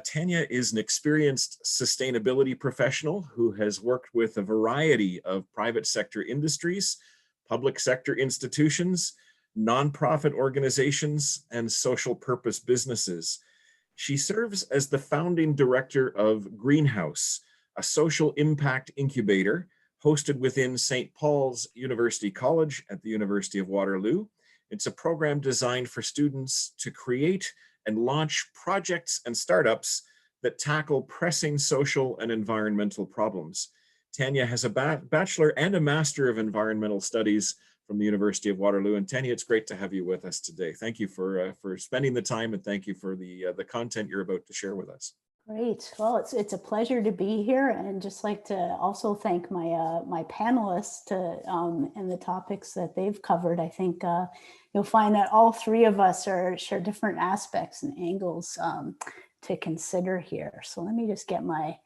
Tania is an experienced sustainability professional who has worked with a variety of private sector industries, public sector institutions, nonprofit organizations, and social purpose businesses. She serves as the founding director of Greenhouse, a social impact incubator hosted within St. Paul's University College at the University of Waterloo. It's a program designed for students to create and launch projects and startups that tackle pressing social and environmental problems. Tania has a bachelor and a master of environmental studies from the University of Waterloo. And Tania, it's great to have you with us today. Thank you for spending the time, and thank you for the content you're about to share with us. Great. Well, it's a pleasure to be here, and just like to also thank my my panelists and the topics that they've covered. I think you'll find that all three of us share different aspects and angles to consider here. So let me just get my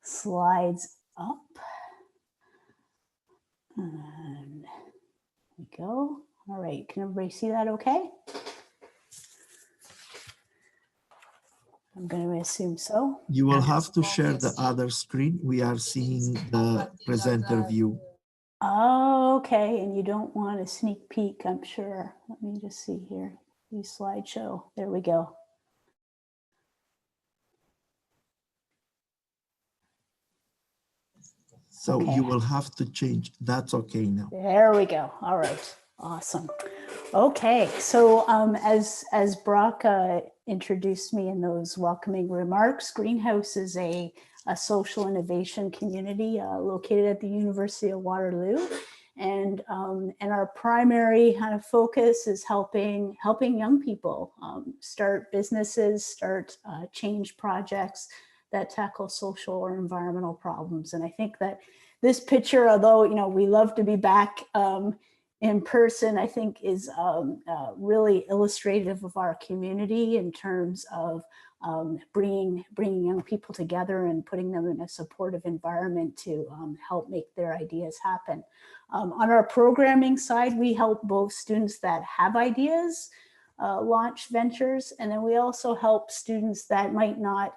slides up. And there we go. All right. Can everybody see that okay? I'm going to assume so. You will have to share the other screen. We are seeing the presenter view. Oh, okay. And you don't want a sneak peek, I'm sure. Let me just see here. The slideshow. There we go. So Okay. you will have to change. That's okay now. There we go. All right. Awesome. Okay. So as Brock introduced me in those welcoming remarks, Greenhouse is a social innovation community located at the University of Waterloo. And our primary kind of focus is helping young people start businesses, start change projects that tackle social or environmental problems. And I think that this picture, although we love to be back in person, I think is really illustrative of our community in terms of bringing young people together and putting them in a supportive environment to help make their ideas happen. On our programming side, we help both students that have ideas launch ventures, and then we also help students that might not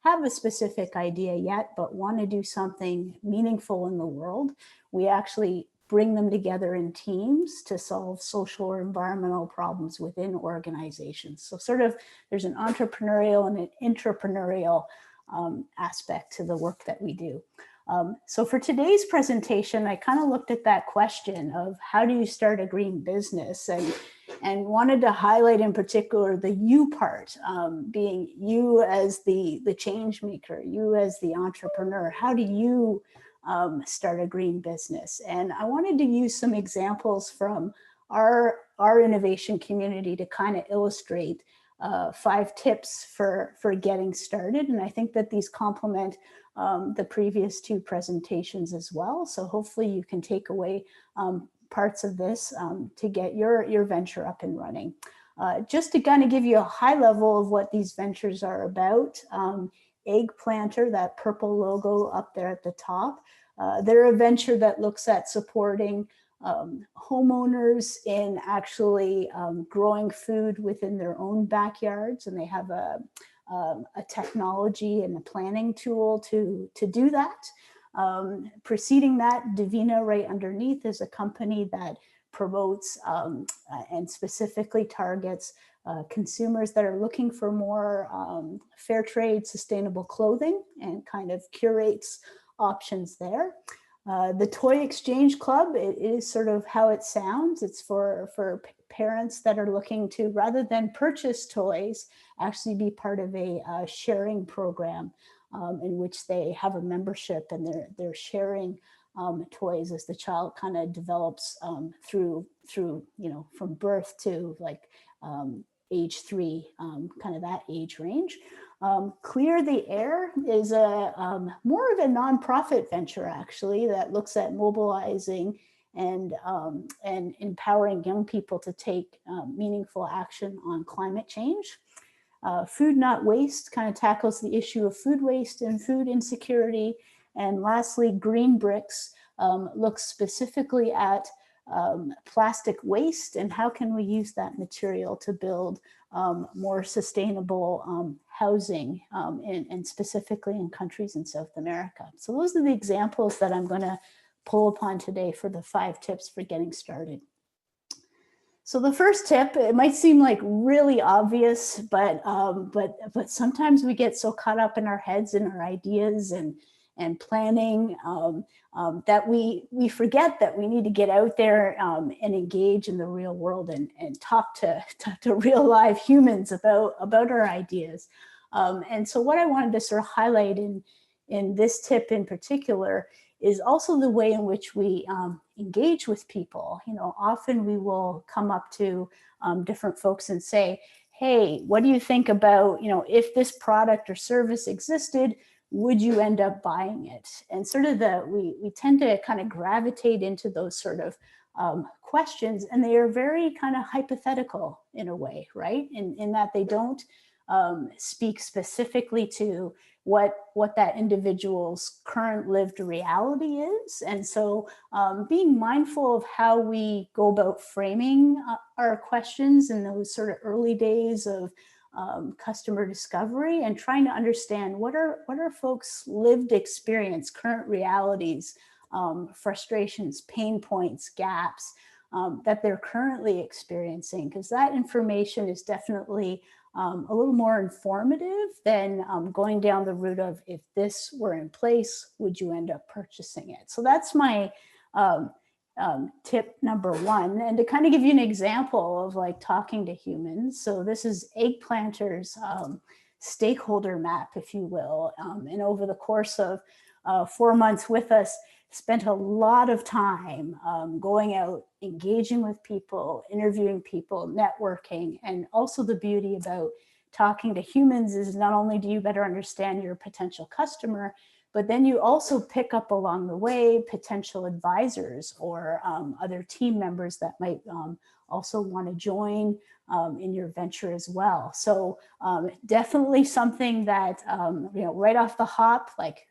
have a specific idea yet, but want to do something meaningful in the world. We actually bring them together in teams to solve social or environmental problems within organizations. So sort of there's an entrepreneurial and an intrapreneurial aspect to the work that we do. So for today's presentation, I kind of looked at that question of how do you start a green business, and wanted to highlight in particular the you part, being you as the change maker, you as the entrepreneur. How do you start a green business? And I wanted to use some examples from our innovation community to kind of illustrate 5 tips for getting started. And I think that these complement the previous 2 presentations as well. So hopefully you can take away parts of this to get your venture up and running. Just to kind of give you a high level of what these ventures are about, Egg Planter, that purple logo up there at the top, they're a venture that looks at supporting homeowners in actually growing food within their own backyards, and they have a technology and a planning tool to do that. Preceding that, Divina right underneath is a company that promotes and specifically targets consumers that are looking for more fair trade, sustainable clothing, and kind of curates options there. The Toy Exchange Club, it is sort of how it sounds. It's for parents that are looking to, rather than purchase toys, actually be part of a sharing program in which they have a membership and they're sharing toys as the child kind of develops through, you know, from birth to like age 3, kind of that age range. Clear the Air is a more of a nonprofit venture, actually, that looks at mobilizing and empowering young people to take meaningful action on climate change. Food Not Waste kind of tackles the issue of food waste and food insecurity. And lastly, Green Bricks looks specifically at plastic waste and how can we use that material to build more sustainable housing, and specifically in countries in South America. So those are the examples that I'm going to pull upon today for the 5 tips for getting started. So the first tip, it might seem like really obvious, but sometimes we get so caught up in our heads and our ideas and planning that we forget that we need to get out there and engage in the real world and talk to real live humans about our ideas. And so what I wanted to sort of highlight in this tip in particular is also the way in which we engage with people. You know, often we will come up to different folks and say, hey, what do you think about, you know, if this product or service existed, would you end up buying it? And sort of we tend to kind of gravitate into those sort of questions, and they are very kind of hypothetical in a way, right? In that they don't speak specifically to what that individual's current lived reality is. And so being mindful of how we go about framing our questions in those sort of early days of customer discovery, and trying to understand what are folks' lived experience, current realities, frustrations, pain points, gaps that they're currently experiencing, because that information is definitely a little more informative than going down the route of, if this were in place, would you end up purchasing it? So that's my tip number 1. And to kind of give you an example of like talking to humans. So this is Eggplanter's stakeholder map, if you will. And over the course of 4 months with us, spent a lot of time going out, engaging with people, interviewing people, networking. And also the beauty about talking to humans is not only do you better understand your potential customer, but then you also pick up along the way potential advisors or other team members that might also want to join in your venture as well. So definitely something that, you know, right off the hop, like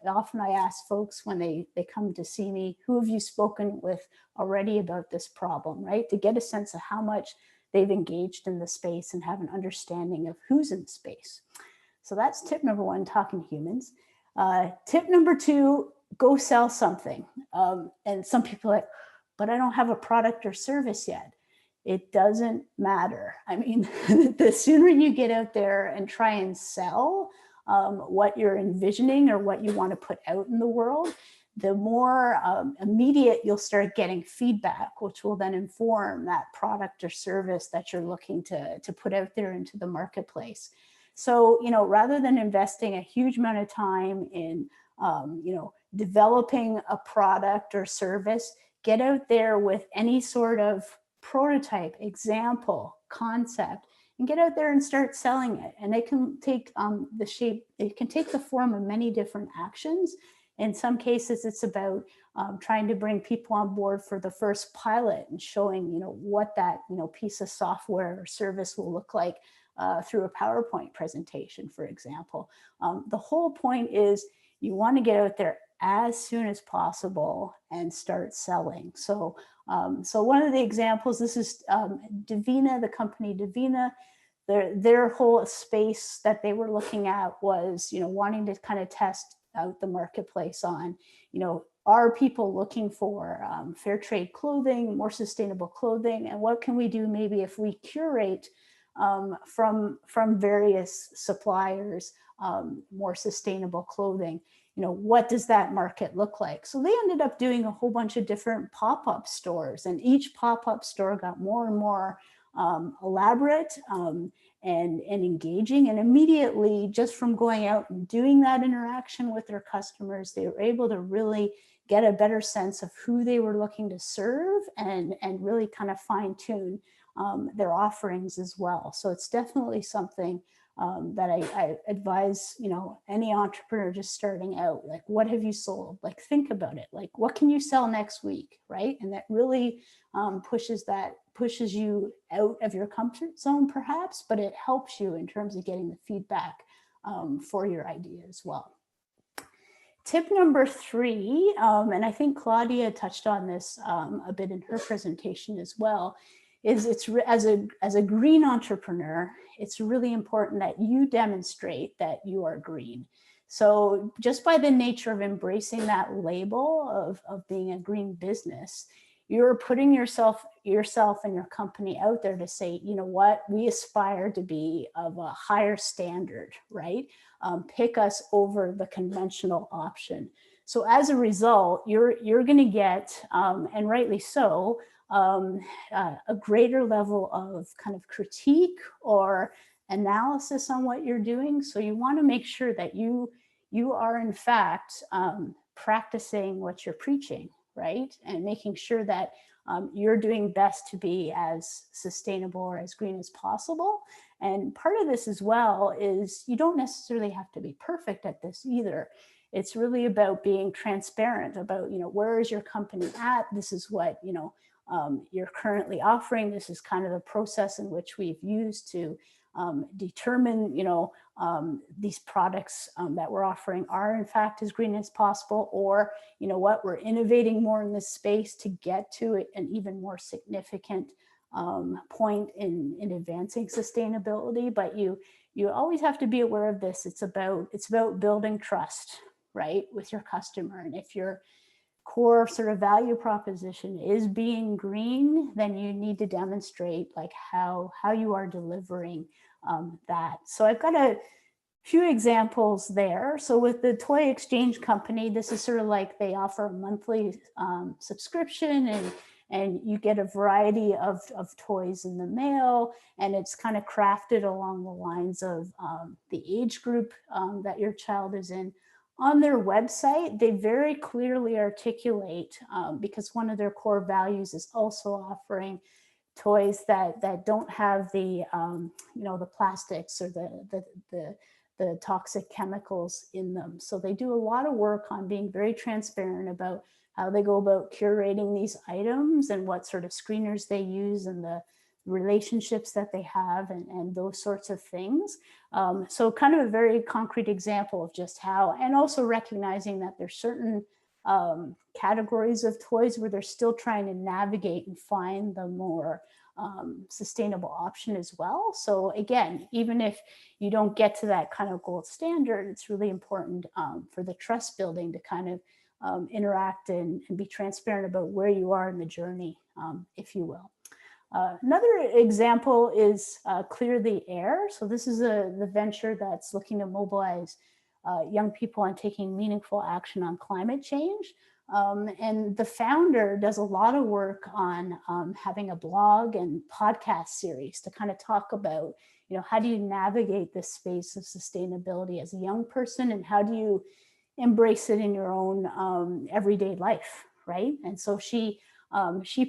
often I ask folks when they come to see me, who have you spoken with already about this problem, right? To get a sense of how much they've engaged in the space and have an understanding of who's in the space. So that's tip number 1, talking to humans. Tip number 2, go sell something. And some people are like, but I don't have a product or service yet. It doesn't matter. I mean, the sooner you get out there and try and sell what you're envisioning or what you want to put out in the world, the more immediate you'll start getting feedback, which will then inform that product or service that you're looking to put out there into the marketplace. So, you know, rather than investing a huge amount of time in, you know, developing a product or service, get out there with any sort of prototype, example, concept, and get out there and start selling it. And it can take the shape, it can take the form of many different actions. In some cases, it's about trying to bring people on board for the first pilot and showing, you know, what that, you know, piece of software or service will look like through a PowerPoint presentation, for example. The whole point is you want to get out there as soon as possible and start selling. So, so one of the examples, this is Divina, the company Divina. Their whole space that they were looking at was, wanting to kind of test out the marketplace on, are people looking for fair trade clothing, more sustainable clothing, and what can we do maybe if we curate from various suppliers more sustainable clothing? What does that market look like? So they ended up doing a whole bunch of different pop-up stores, and each pop-up store got more and more elaborate and engaging. And immediately, just from going out and doing that interaction with their customers, they were able to really get a better sense of who they were looking to serve and really kind of fine tune their offerings as well. So it's definitely something that I advise, any entrepreneur just starting out, like, what have you sold? Like, think about it. Like, what can you sell next week, right? And that really pushes you out of your comfort zone, perhaps, but it helps you in terms of getting the feedback for your idea as well. Tip number 3, and I think Claudia touched on this a bit in her presentation as well, is as a green entrepreneur, it's really important that you demonstrate that you are green. So just by the nature of embracing that label of being a green business, you're putting yourself and your company out there to say, you know what, we aspire to be of a higher standard, right? Pick us over the conventional option. So as a result, you're going to get, and rightly so, a greater level of kind of critique or analysis on what you're doing. So you want to make sure that you are in fact practicing what you're preaching, right? And making sure that you're doing best to be as sustainable or as green as possible. And part of this as well is you don't necessarily have to be perfect at this either. It's really about being transparent about, where is your company at? This is what, you're currently offering. This is kind of the process in which we've used to determine, these products that we're offering are in fact as green as possible, or, what, we're innovating more in this space to get to an even more significant point in advancing sustainability. But you always have to be aware of this. It's about building trust, right, with your customer. And if your core sort of value proposition is being green, then you need to demonstrate like how you are delivering that. So I've got a few examples there. So with the toy exchange company, this is sort of like they offer a monthly subscription, and you get a variety of toys in the mail, and it's kind of crafted along the lines of the age group that your child is in. On their website, they very clearly articulate, because one of their core values is also offering toys that don't have the the plastics or the toxic chemicals in them. So they do a lot of work on being very transparent about how they go about curating these items and what sort of screeners they use and the relationships that they have and those sorts of things. So kind of a very concrete example of just how, and also recognizing that there's certain categories of toys where they're still trying to navigate and find the more sustainable option as well. So again, even if you don't get to that kind of gold standard, it's really important for the trust building to kind of interact and be transparent about where you are in the journey, if you will. Another example is Clear the Air. So this is the venture that's looking to mobilize young people on taking meaningful action on climate change. And the founder does a lot of work on having a blog and podcast series to kind of talk about, how do you navigate this space of sustainability as a young person, and how do you embrace it in your own everyday life, right? And so she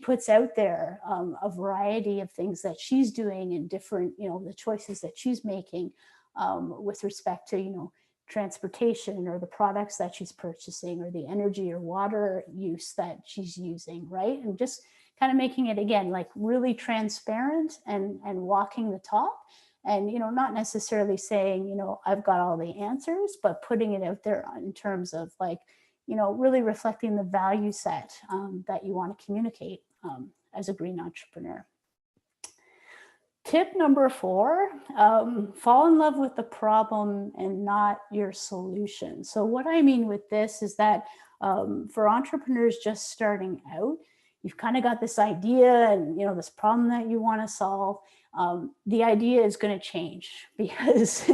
puts out there a variety of things that she's doing and different, the choices that she's making with respect to, transportation or the products that she's purchasing or the energy or water use that she's using, right? And just kind of making it, again, like really transparent and walking the talk. And, not necessarily saying, I've got all the answers, but putting it out there in terms of like, really reflecting the value set that you want to communicate as a green entrepreneur. Tip number 4, fall in love with the problem and not your solution. So what I mean with this is that for entrepreneurs just starting out, you've kind of got this idea and this problem that you want to solve. The idea is going to change because,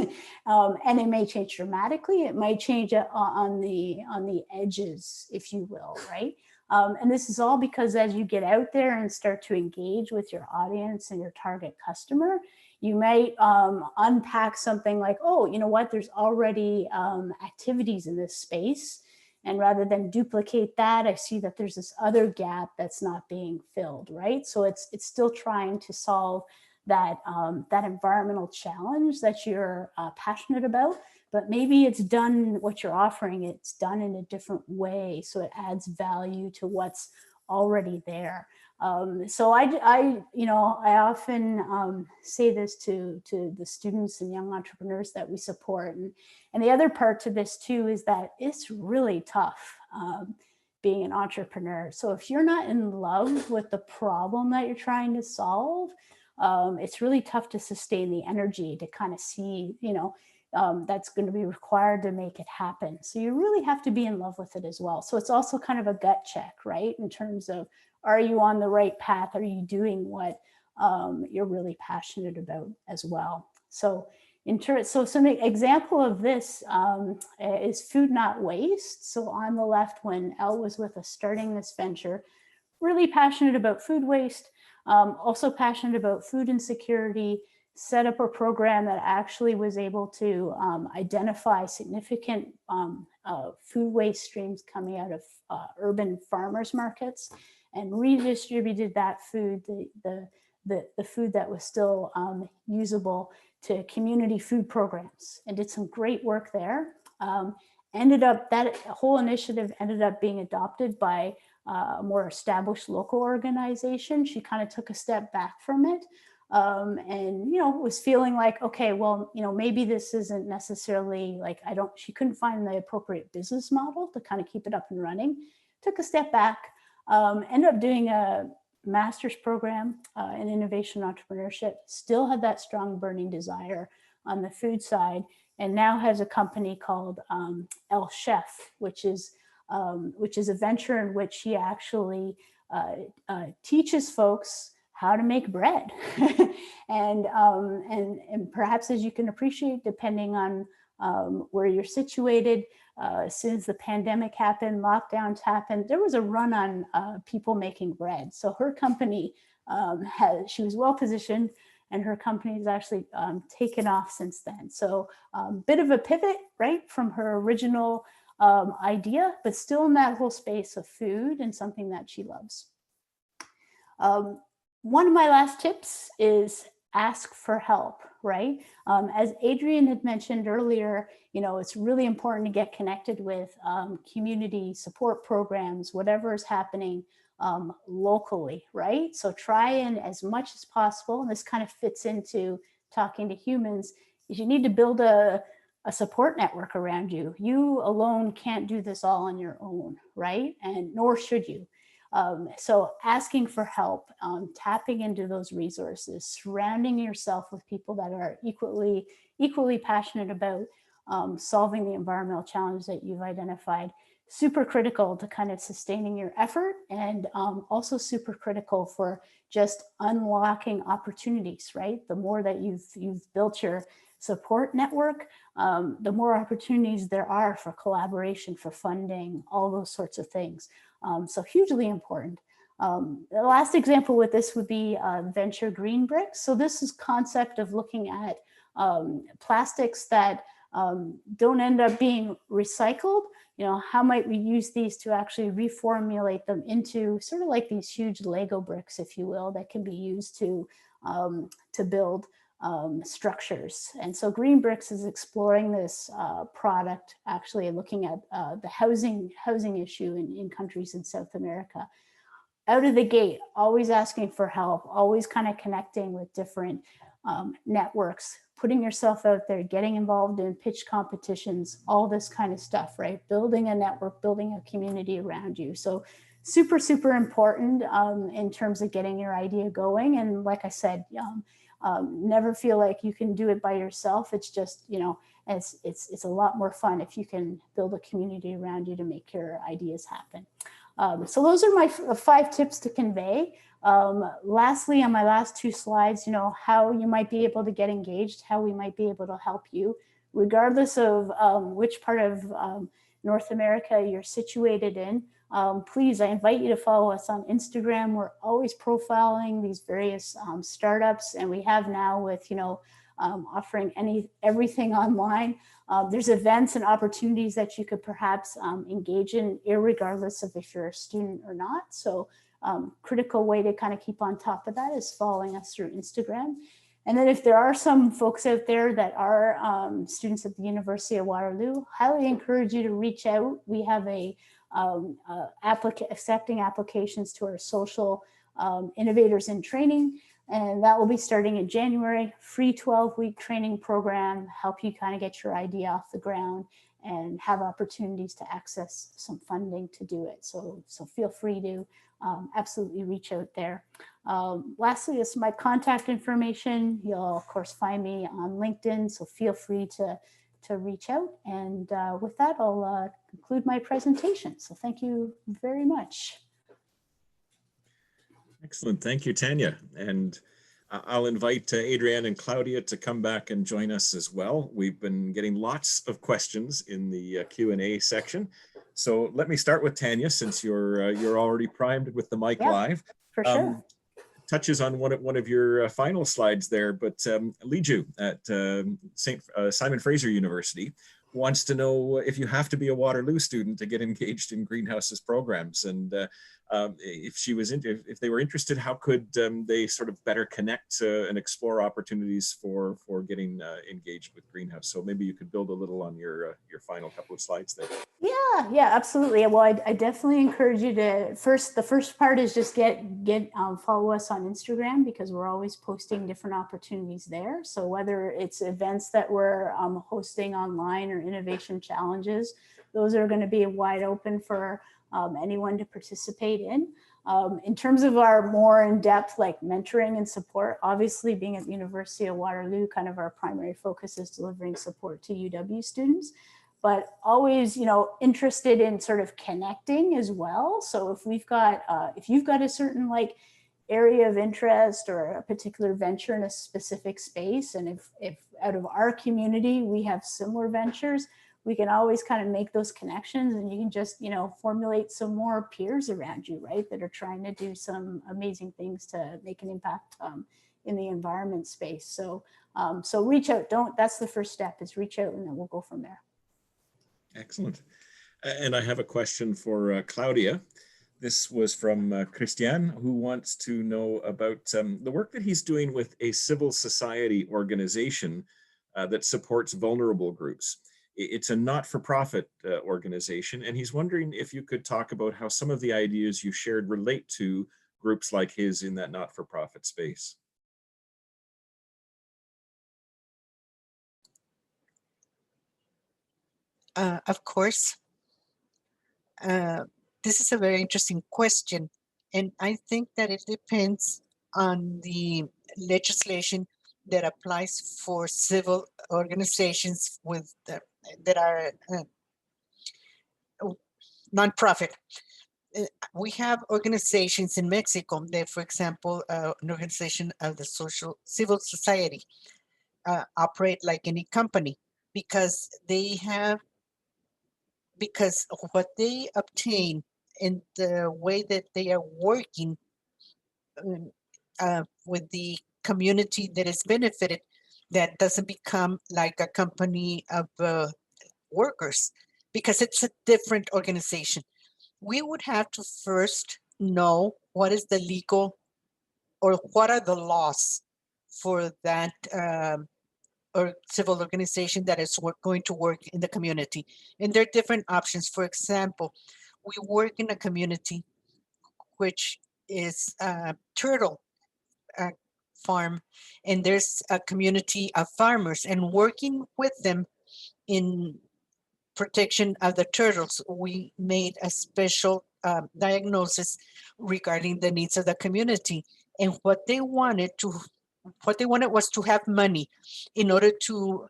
and it may change dramatically. It might change on the edges, if you will, right? And this is all because as you get out there and start to engage with your audience and your target customer, you might unpack something like, oh, you know what, there's already activities in this space. And rather than duplicate that, I see that there's this other gap that's not being filled, right? So it's still trying to solve that, that environmental challenge that you're passionate about, but maybe it's done, what you're offering, it's done in a different way. So it adds value to what's already there. So I often say this to the students and young entrepreneurs that we support. And the other part to this too is that it's really tough being an entrepreneur. So if you're not in love with the problem that you're trying to solve, it's really tough to sustain the energy to kind of see, that's going to be required to make it happen. So you really have to be in love with it as well. So it's also kind of a gut check, right? In terms of, are you on the right path? Are you doing what you're really passionate about as well? So so some example of this is food not waste. So on the left, when Elle was with us starting this venture, really passionate about food waste, also passionate about food insecurity, set up a program that actually was able to identify significant food waste streams coming out of urban farmers markets and redistributed that food, the food that was still usable, to community food programs, and did some great work there. That whole initiative ended up being adopted by a more established local organization. She kind of took a step back from it. And was feeling like, okay, well, maybe this isn't necessarily like, she couldn't find the appropriate business model to kind of keep it up and running. Took a step back, ended up doing a master's program in innovation entrepreneurship, still had that strong burning desire on the food side, and now has a company called El Chef, which is a venture in which he actually teaches folks how to make bread. and perhaps, as you can appreciate, depending on where you're situated, since the pandemic happened, lockdowns happened, there was a run on people making bread. So her company, she was well positioned, and her company has actually taken off since then. So bit of a pivot, right, from her original idea, but still in that whole space of food and something that she loves. One of my last tips is ask for help, right? As Adriann had mentioned earlier, it's really important to get connected with community support programs, whatever is happening locally, right? So try and, as much as possible, and this kind of fits into talking to humans, is you need to build a support network around you. You alone can't do this all on your own, right? And nor should you. So asking for help, tapping into those resources, surrounding yourself with people that are equally passionate about solving the environmental challenge that you've identified, super critical to kind of sustaining your effort, and also super critical for just unlocking opportunities, right? The more that you've built your support network, the more opportunities there are for collaboration, for funding, all those sorts of things. So hugely important. The last example with this would be venture green bricks. So this is concept of looking at plastics that don't end up being recycled. How might we use these to actually reformulate them into sort of like these huge Lego bricks, if you will, that can be used to build structures. And so Green Bricks is exploring this product, actually looking at the housing issue in countries in South America. Out of the gate, always asking for help, always kind of connecting with different networks, putting yourself out there, getting involved in pitch competitions, all this kind of stuff, right? Building a network, building a community around you. So super, super important in terms of getting your idea going. And like I said, never feel like you can do it by yourself. It's just, you know, it's a lot more fun if you can build a community around you to make your ideas happen. So those are my 5 tips to convey. Lastly, on my last 2 slides, you know, how you might be able to get engaged, how we might be able to help you, regardless of which part of North America you're situated in. Please, I invite you to follow us on Instagram. We're always profiling these various startups, and we have now with, you know, offering everything online. There's events and opportunities that you could perhaps engage in, irregardless of if you're a student or not. So critical way to kind of keep on top of that is following us through Instagram. And then if there are some folks out there that are students at the University of Waterloo, highly encourage you to reach out. We have accepting applications to our social innovators in training. And that will be starting in January, free 12-week training program, help you kind of get your idea off the ground and have opportunities to access some funding to do it. So feel free to absolutely reach out there. Lastly, this is my contact information. You'll of course find me on LinkedIn, so feel free to reach out. And with that, I'll conclude my presentation. So thank you very much. Excellent. Thank you, Tanya. And I'll invite Adrianne and Claudia to come back and join us as well. We've been getting lots of questions in the Q&A section. So let me start with Tanya, since you're already primed with the mic live. For sure. Touches on one of your final slides there, but Liju at Simon Fraser University wants to know if you have to be a Waterloo student to get engaged in Greenhouse's programs, and if they were interested, how could they sort of better connect and explore opportunities for getting engaged with Greenhouse? So maybe you could build a little on your final couple of slides there. Yeah, absolutely. Well, I definitely encourage you to the first part is just follow us on Instagram, because we're always posting different opportunities there. So whether it's events that we're hosting online or innovation challenges, those are going to be wide open for anyone to participate in. In terms of our more in-depth like mentoring and support, obviously being at the University of Waterloo, kind of our primary focus is delivering support to UW students, but always, you know, interested in sort of connecting as well. So if you've got a certain like area of interest or a particular venture in a specific space, and if out of our community we have similar ventures, we can always kind of make those connections, and you can just, you know, formulate some more peers around you, right, that are trying to do some amazing things to make an impact in the environment space. So reach out. That's the first step, is reach out, and then we'll go from there. Excellent. And I have a question for Claudia. This was from Christian, who wants to know about the work that he's doing with a civil society organization that supports vulnerable groups. It's a not-for-profit organization, and he's wondering if you could talk about how some of the ideas you shared relate to groups like his in that not-for-profit space. Of course. This is a very interesting question, and I think that it depends on the legislation that applies for civil organizations that are nonprofit. We have organizations in Mexico that, for example, an organization of the civil society operate like any company, because what they obtain in the way that they are working with the community that is benefited, that doesn't become like a company of workers, because it's a different organization. We would have to first know what is the legal, or what are the laws for that or civil organization that is going to work in the community. And there are different options. For example, we work in a community which is turtle farm, and there's a community of farmers, and working with them in protection of the turtles, we made a special diagnosis regarding the needs of the community. And what they wanted was to have money in order to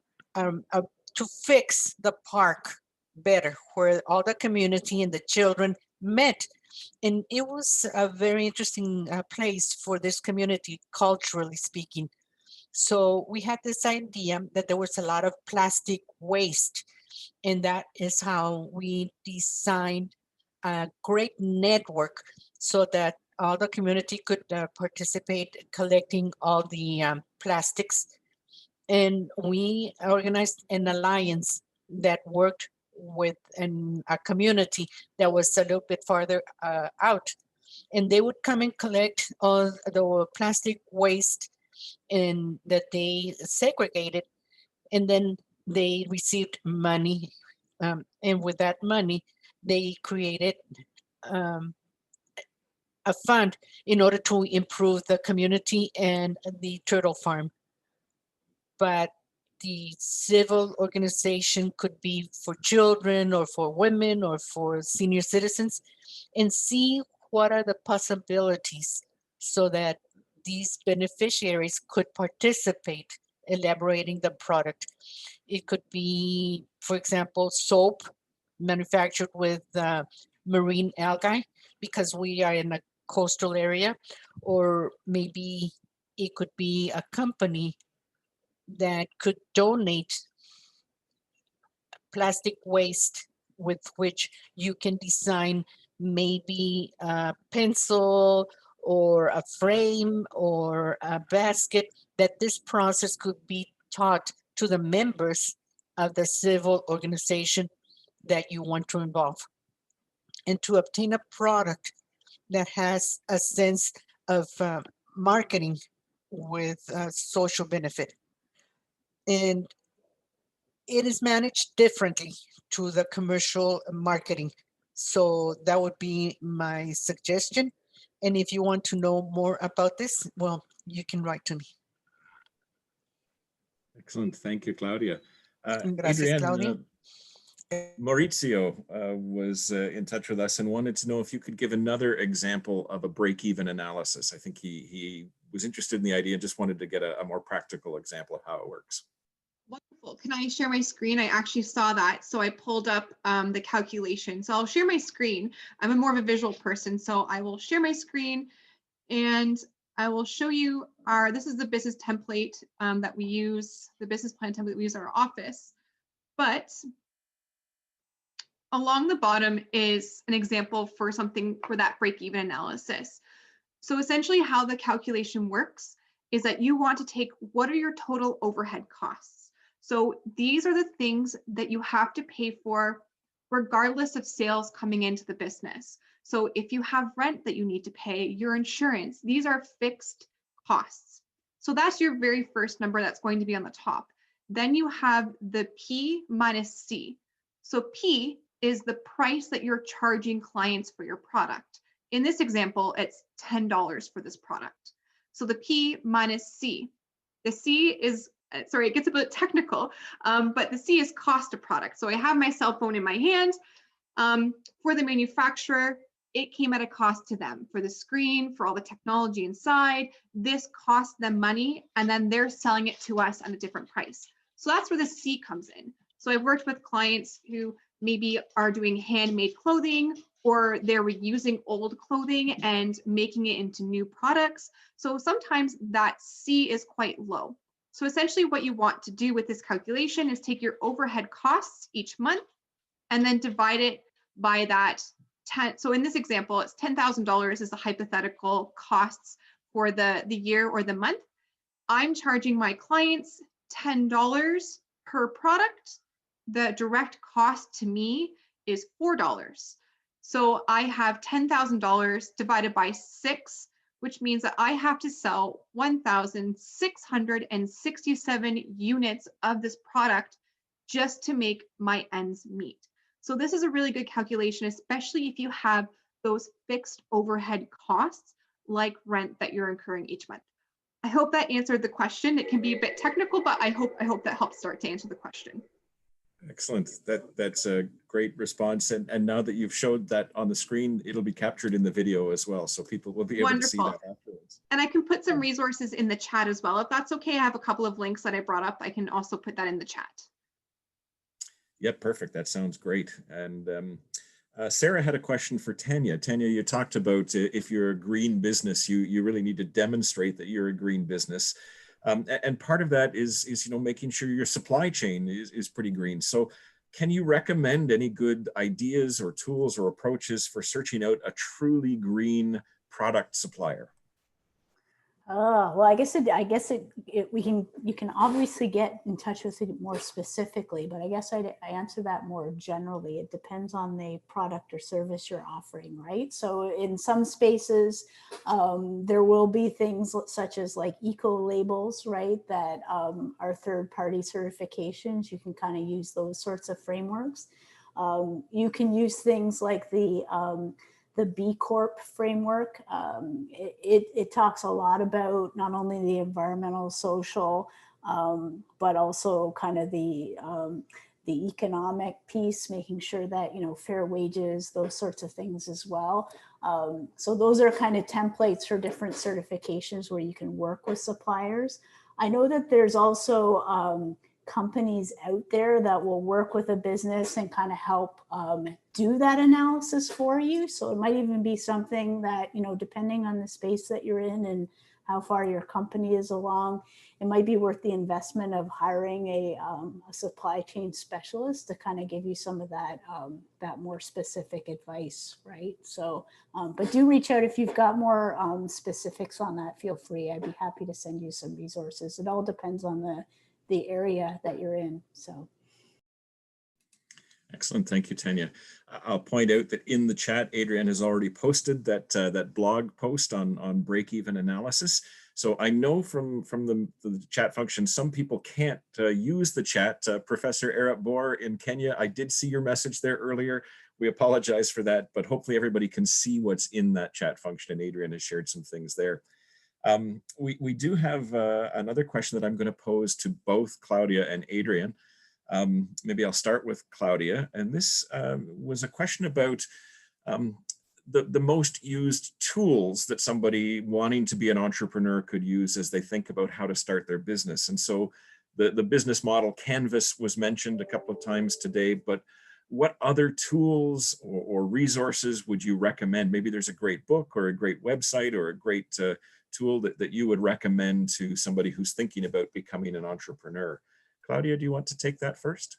fix the park better, where all the community and the children met. And it was a very interesting place for this community, culturally speaking. So we had this idea that there was a lot of plastic waste, and that is how we designed a great network so that all the community could participate collecting all the plastics. And we organized an alliance that worked with a community that was a little bit farther out. And they would come and collect all the plastic waste and that they segregated. And then they received money. And with that money, they created a fund in order to improve the community and the turtle farm. But the civil organization could be for children or for women or for senior citizens, and see what are the possibilities so that these beneficiaries could participate elaborating the product. It could be, for example, soap manufactured with marine algae because we are in a coastal area, or maybe it could be a company that could donate plastic waste with which you can design maybe a pencil or a frame or a basket, that this process could be taught to the members of the civil organization that you want to involve, and to obtain a product that has a sense of marketing with social benefit. And it is managed differently to the commercial marketing. So that would be my suggestion. And if you want to know more about this, well, you can write to me. Excellent. Thank you, Claudia. Gracias, Adrianne, Claudia. Maurizio was in touch with us and wanted to know if you could give another example of a break-even analysis. I think he was interested in the idea and just wanted to get a more practical example of how it works. Wonderful. Can I share my screen? I actually saw that, so I pulled up the calculation. So I'll share my screen. I'm a more of a visual person, so I will share my screen and I will show you this is the business template that we use, the business plan template we use in our office. But along the bottom is an example for something for that break-even analysis. So essentially how the calculation works is that you want to take what are your total overhead costs. So these are the things that you have to pay for regardless of sales coming into the business. So if you have rent that you need to pay, your insurance, these are fixed costs. So that's your very first number that's going to be on the top. Then you have the P minus C. So P is the price that you're charging clients for your product. In this example, it's $10 for this product. So the P minus C. The C is, sorry, it gets a bit technical, but the C is cost of product. So I have my cell phone in my hand. For the manufacturer, it came at a cost to them. For the screen, for all the technology inside, this cost them money, and then they're selling it to us at a different price. So that's where the C comes in. So I've worked with clients who maybe are doing handmade clothing, or they're reusing old clothing and making it into new products. So sometimes that C is quite low. So essentially what you want to do with this calculation is take your overhead costs each month and then divide it by that 10. So in this example, it's $10,000 is the hypothetical costs for the year or the month. I'm charging my clients $10 per product. The direct cost to me is $4. So I have $10,000 divided by 6, which means that I have to sell 1,667 units of this product just to make my ends meet. So this is a really good calculation, especially if you have those fixed overhead costs like rent that you're incurring each month. I hope that answered the question. It can be a bit technical, but I hope that helps start to answer the question. Excellent. That's a great response. And now that you've showed that on the screen, it'll be captured in the video as well. So people will be able to see that afterwards. And I can put some resources in the chat as well. If that's okay, I have a couple of links that I brought up. I can also put that in the chat. Yep, perfect. That sounds great. And Sarah had a question for Tanya. Tanya, you talked about if you're a green business, you really need to demonstrate that you're a green business. And part of that is making sure your supply chain is pretty green. So can you recommend any good ideas or tools or approaches for searching out a truly green product supplier? Well, I guess you can obviously get in touch with it more specifically, but I guess I answer that more generally. It depends on the product or service you're offering, right? So in some spaces, there will be things such as like eco labels, right? That are third-party certifications. You can kind of use those sorts of frameworks. You can use things like the B Corp framework. It talks a lot about not only the environmental, social, but also kind of the economic piece, making sure that, fair wages, those sorts of things as well. So those are kind of templates for different certifications where you can work with suppliers. I know that there's also companies out there that will work with a business and kind of help do that analysis for you. So it might even be something that, depending on the space that you're in and how far your company is along, it might be worth the investment of hiring a supply chain specialist to kind of give you some of that more specific advice, right? So, but do reach out if you've got more specifics on that. Feel free. I'd be happy to send you some resources. It all depends on the area that you're in. So. Excellent. Thank you, Tanya. I'll point out that in the chat, Adrianne has already posted that blog post on break-even analysis. So I know from the chat function, some people can't use the chat. Professor Arap Bor in Kenya, I did see your message there earlier. We apologize for that, but hopefully everybody can see what's in that chat function, and Adrianne has shared some things there. We do have another question that I'm going to pose to both Klaudia and Adrianne. Maybe I'll start with Klaudia. And this was a question about the most used tools that somebody wanting to be an entrepreneur could use as they think about how to start their business. And so the business model Canvas was mentioned a couple of times today, but what other tools or resources would you recommend? Maybe there's a great book or a great website or a great tool that you would recommend to somebody who's thinking about becoming an entrepreneur. Klaudia, do you want to take that first?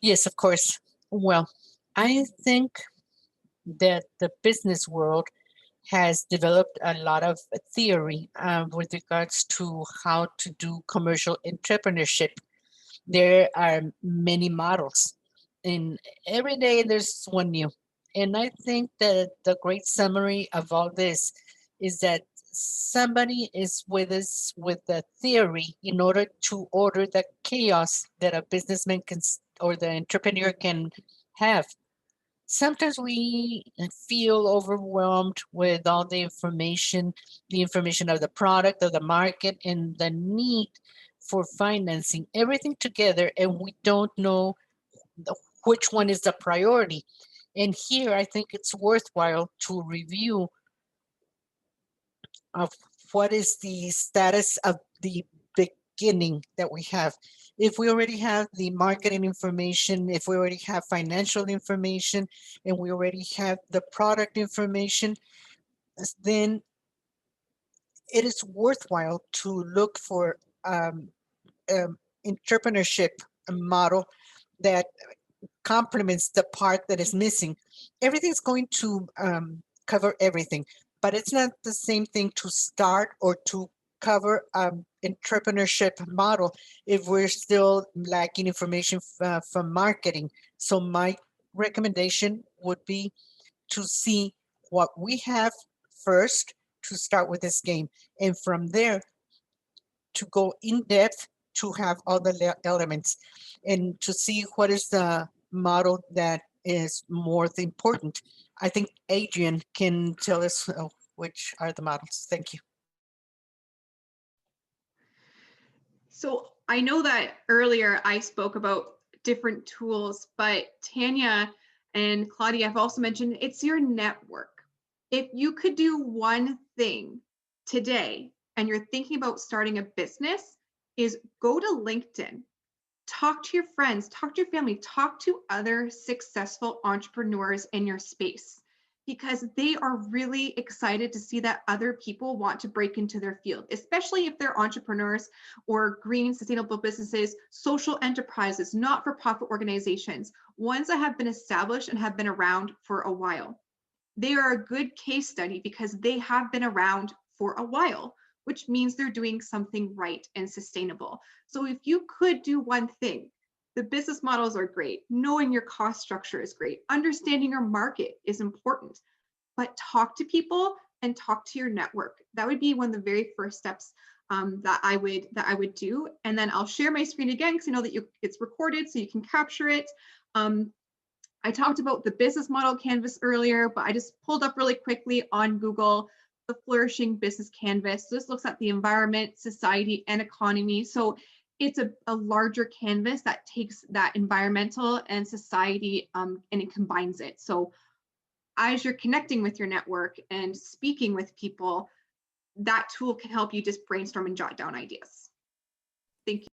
Yes, of course. Well, I think that the business world has developed a lot of theory with regards to how to do commercial entrepreneurship. There are many models, and every day there's one new. And I think that the great summary of all this is that somebody is with us with the theory in order to order the chaos that a businessman can or the entrepreneur can have. Sometimes we feel overwhelmed with all the information of the product, of the market, and the need for financing, everything together, and we don't know which one is the priority. And here I think it's worthwhile to review of what is the status of the beginning that we have. If we already have the marketing information, if we already have financial information, and we already have the product information, then it is worthwhile to look for entrepreneurship model that complements the part that is missing. Everything's going to cover everything, but it's not the same thing to start or to cover entrepreneurship model if we're still lacking information from marketing. So my recommendation would be to see what we have first to start with this game, and from there to go in depth to have all the elements and to see what is the model that is more important. I think Adrianne can tell us which are the models. Thank you. So I know that earlier I spoke about different tools, but Tanya and Claudia have also mentioned it's your network. If you could do one thing today and you're thinking about starting a business, is go to LinkedIn, talk to your friends, talk to your family, talk to other successful entrepreneurs in your space, because they are really excited to see that other people want to break into their field, especially if they're entrepreneurs or green sustainable businesses, social enterprises, not-for-profit organizations, ones that have been established and have been around for a while. They are a good case study because they have been around for a while, which means they're doing something right and sustainable. So if you could do one thing, the business models are great. Knowing your cost structure is great. Understanding your market is important, but talk to people and talk to your network. That would be one of the very first steps that I would do. And then I'll share my screen again because I know that it's recorded so you can capture it. I talked about the business model canvas earlier, but I just pulled up really quickly on Google the Flourishing Business Canvas. So this looks at the environment, society, and economy. So it's a larger canvas that takes that environmental and society and it combines it. So as you're connecting with your network and speaking with people, that tool can help you just brainstorm and jot down ideas. Thank you.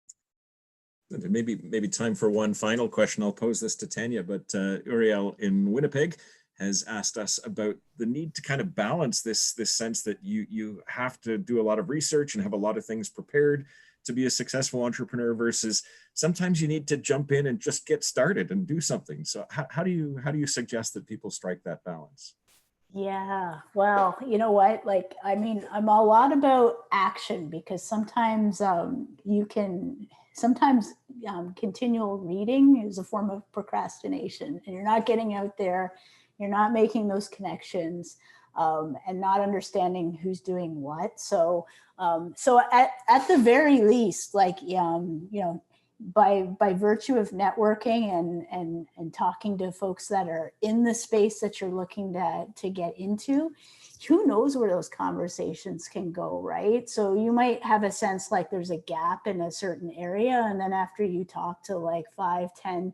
Maybe time for one final question. I'll pose this to Tanya, but Uriel in Winnipeg has asked us about the need to kind of balance this sense that you have to do a lot of research and have a lot of things prepared to be a successful entrepreneur versus sometimes you need to jump in and just get started and do something. So how do you suggest that people strike that balance? Yeah, well, you know what? Like, I mean, I'm a lot about action because sometimes continual reading is a form of procrastination and you're not getting out there, you're not making those connections and not understanding who's doing what. So at the very least, like, you know, by virtue of networking and talking to folks that are in the space that you're looking to get into, who knows where those conversations can go, right? So you might have a sense like there's a gap in a certain area. And then after you talk to like 5-10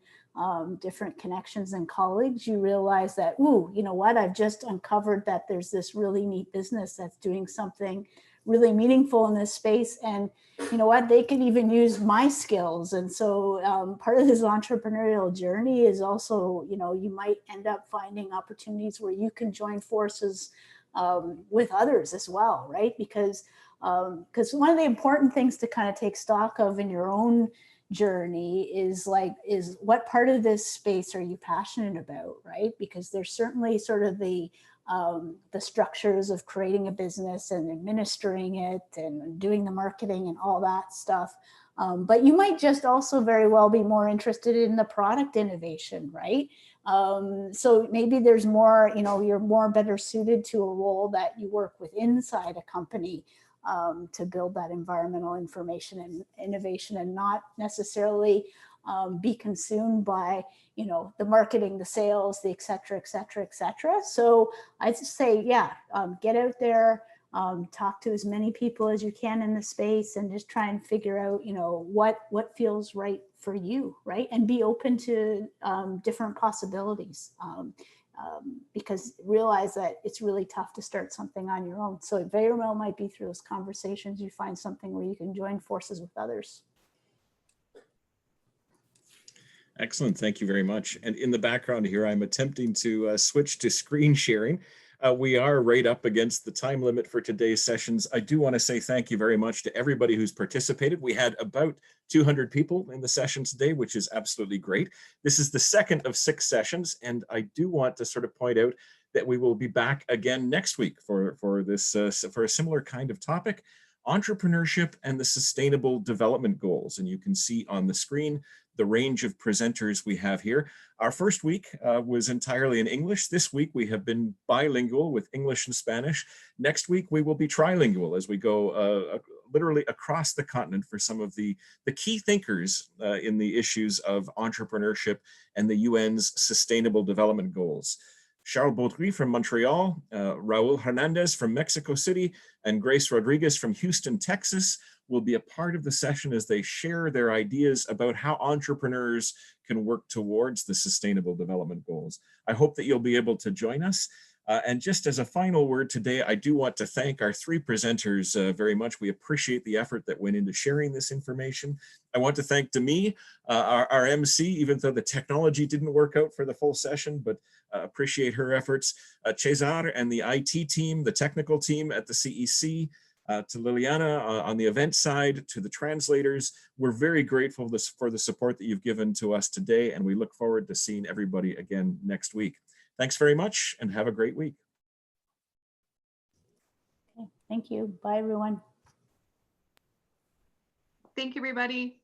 different connections and colleagues, you realize that, ooh, you know what, I've just uncovered that there's this really neat business that's doing something really meaningful in this space. And you know what, they can even use my skills. And so part of this entrepreneurial journey is also, you know, you might end up finding opportunities where you can join forces with others as well, right? Because one of the important things to kind of take stock of in your own journey is what part of this space are you passionate about, right? Because there's certainly sort of the structures of creating a business and administering it and doing the marketing and all that stuff. But you might just also very well be more interested in the product innovation, right? So maybe there's more, you know, you're more better suited to a role that you work with inside a company to build that environmental information and innovation and not necessarily be consumed by, you know, the marketing, the sales, the et cetera, et cetera, et cetera. So I'd just say, yeah, get out there, talk to as many people as you can in the space and just try and figure out, you know, what feels right for you, right? And be open to different possibilities because realize that it's really tough to start something on your own. So it very well might be through those conversations you find something where you can join forces with others. Excellent. Thank you very much. And in the background here, I'm attempting to switch to screen sharing. We are right up against the time limit for today's sessions. I do want to say thank you very much to everybody who's participated. We had about 200 people in the session today, which is absolutely great. This is the second of 6 sessions, and I do want to sort of point out that we will be back again next week for a similar kind of topic, entrepreneurship and the sustainable development goals. And you can see on the screen the range of presenters we have here. Our first week was entirely in English. This week we have been bilingual with English and Spanish. Next week we will be trilingual as we go literally across the continent for some of the key thinkers in the issues of entrepreneurship and the UN's sustainable development goals. Charles Baudry from Montreal, Raul Hernandez from Mexico City, and Grace Rodriguez from Houston, Texas will be a part of the session as they share their ideas about how entrepreneurs can work towards the Sustainable Development Goals. I hope that you'll be able to join us. And just as a final word today, I do want to thank our three presenters very much. We appreciate the effort that went into sharing this information. I want to thank Demi, our MC, even though the technology didn't work out for the full session, but appreciate her efforts. Cesar and the IT team, the technical team at the CEC, to Liliana on the event side, to the translators. We're very grateful for the support that you've given to us today, and we look forward to seeing everybody again next week. Thanks very much and have a great week. Okay, thank you. Bye, everyone. Thank you, everybody.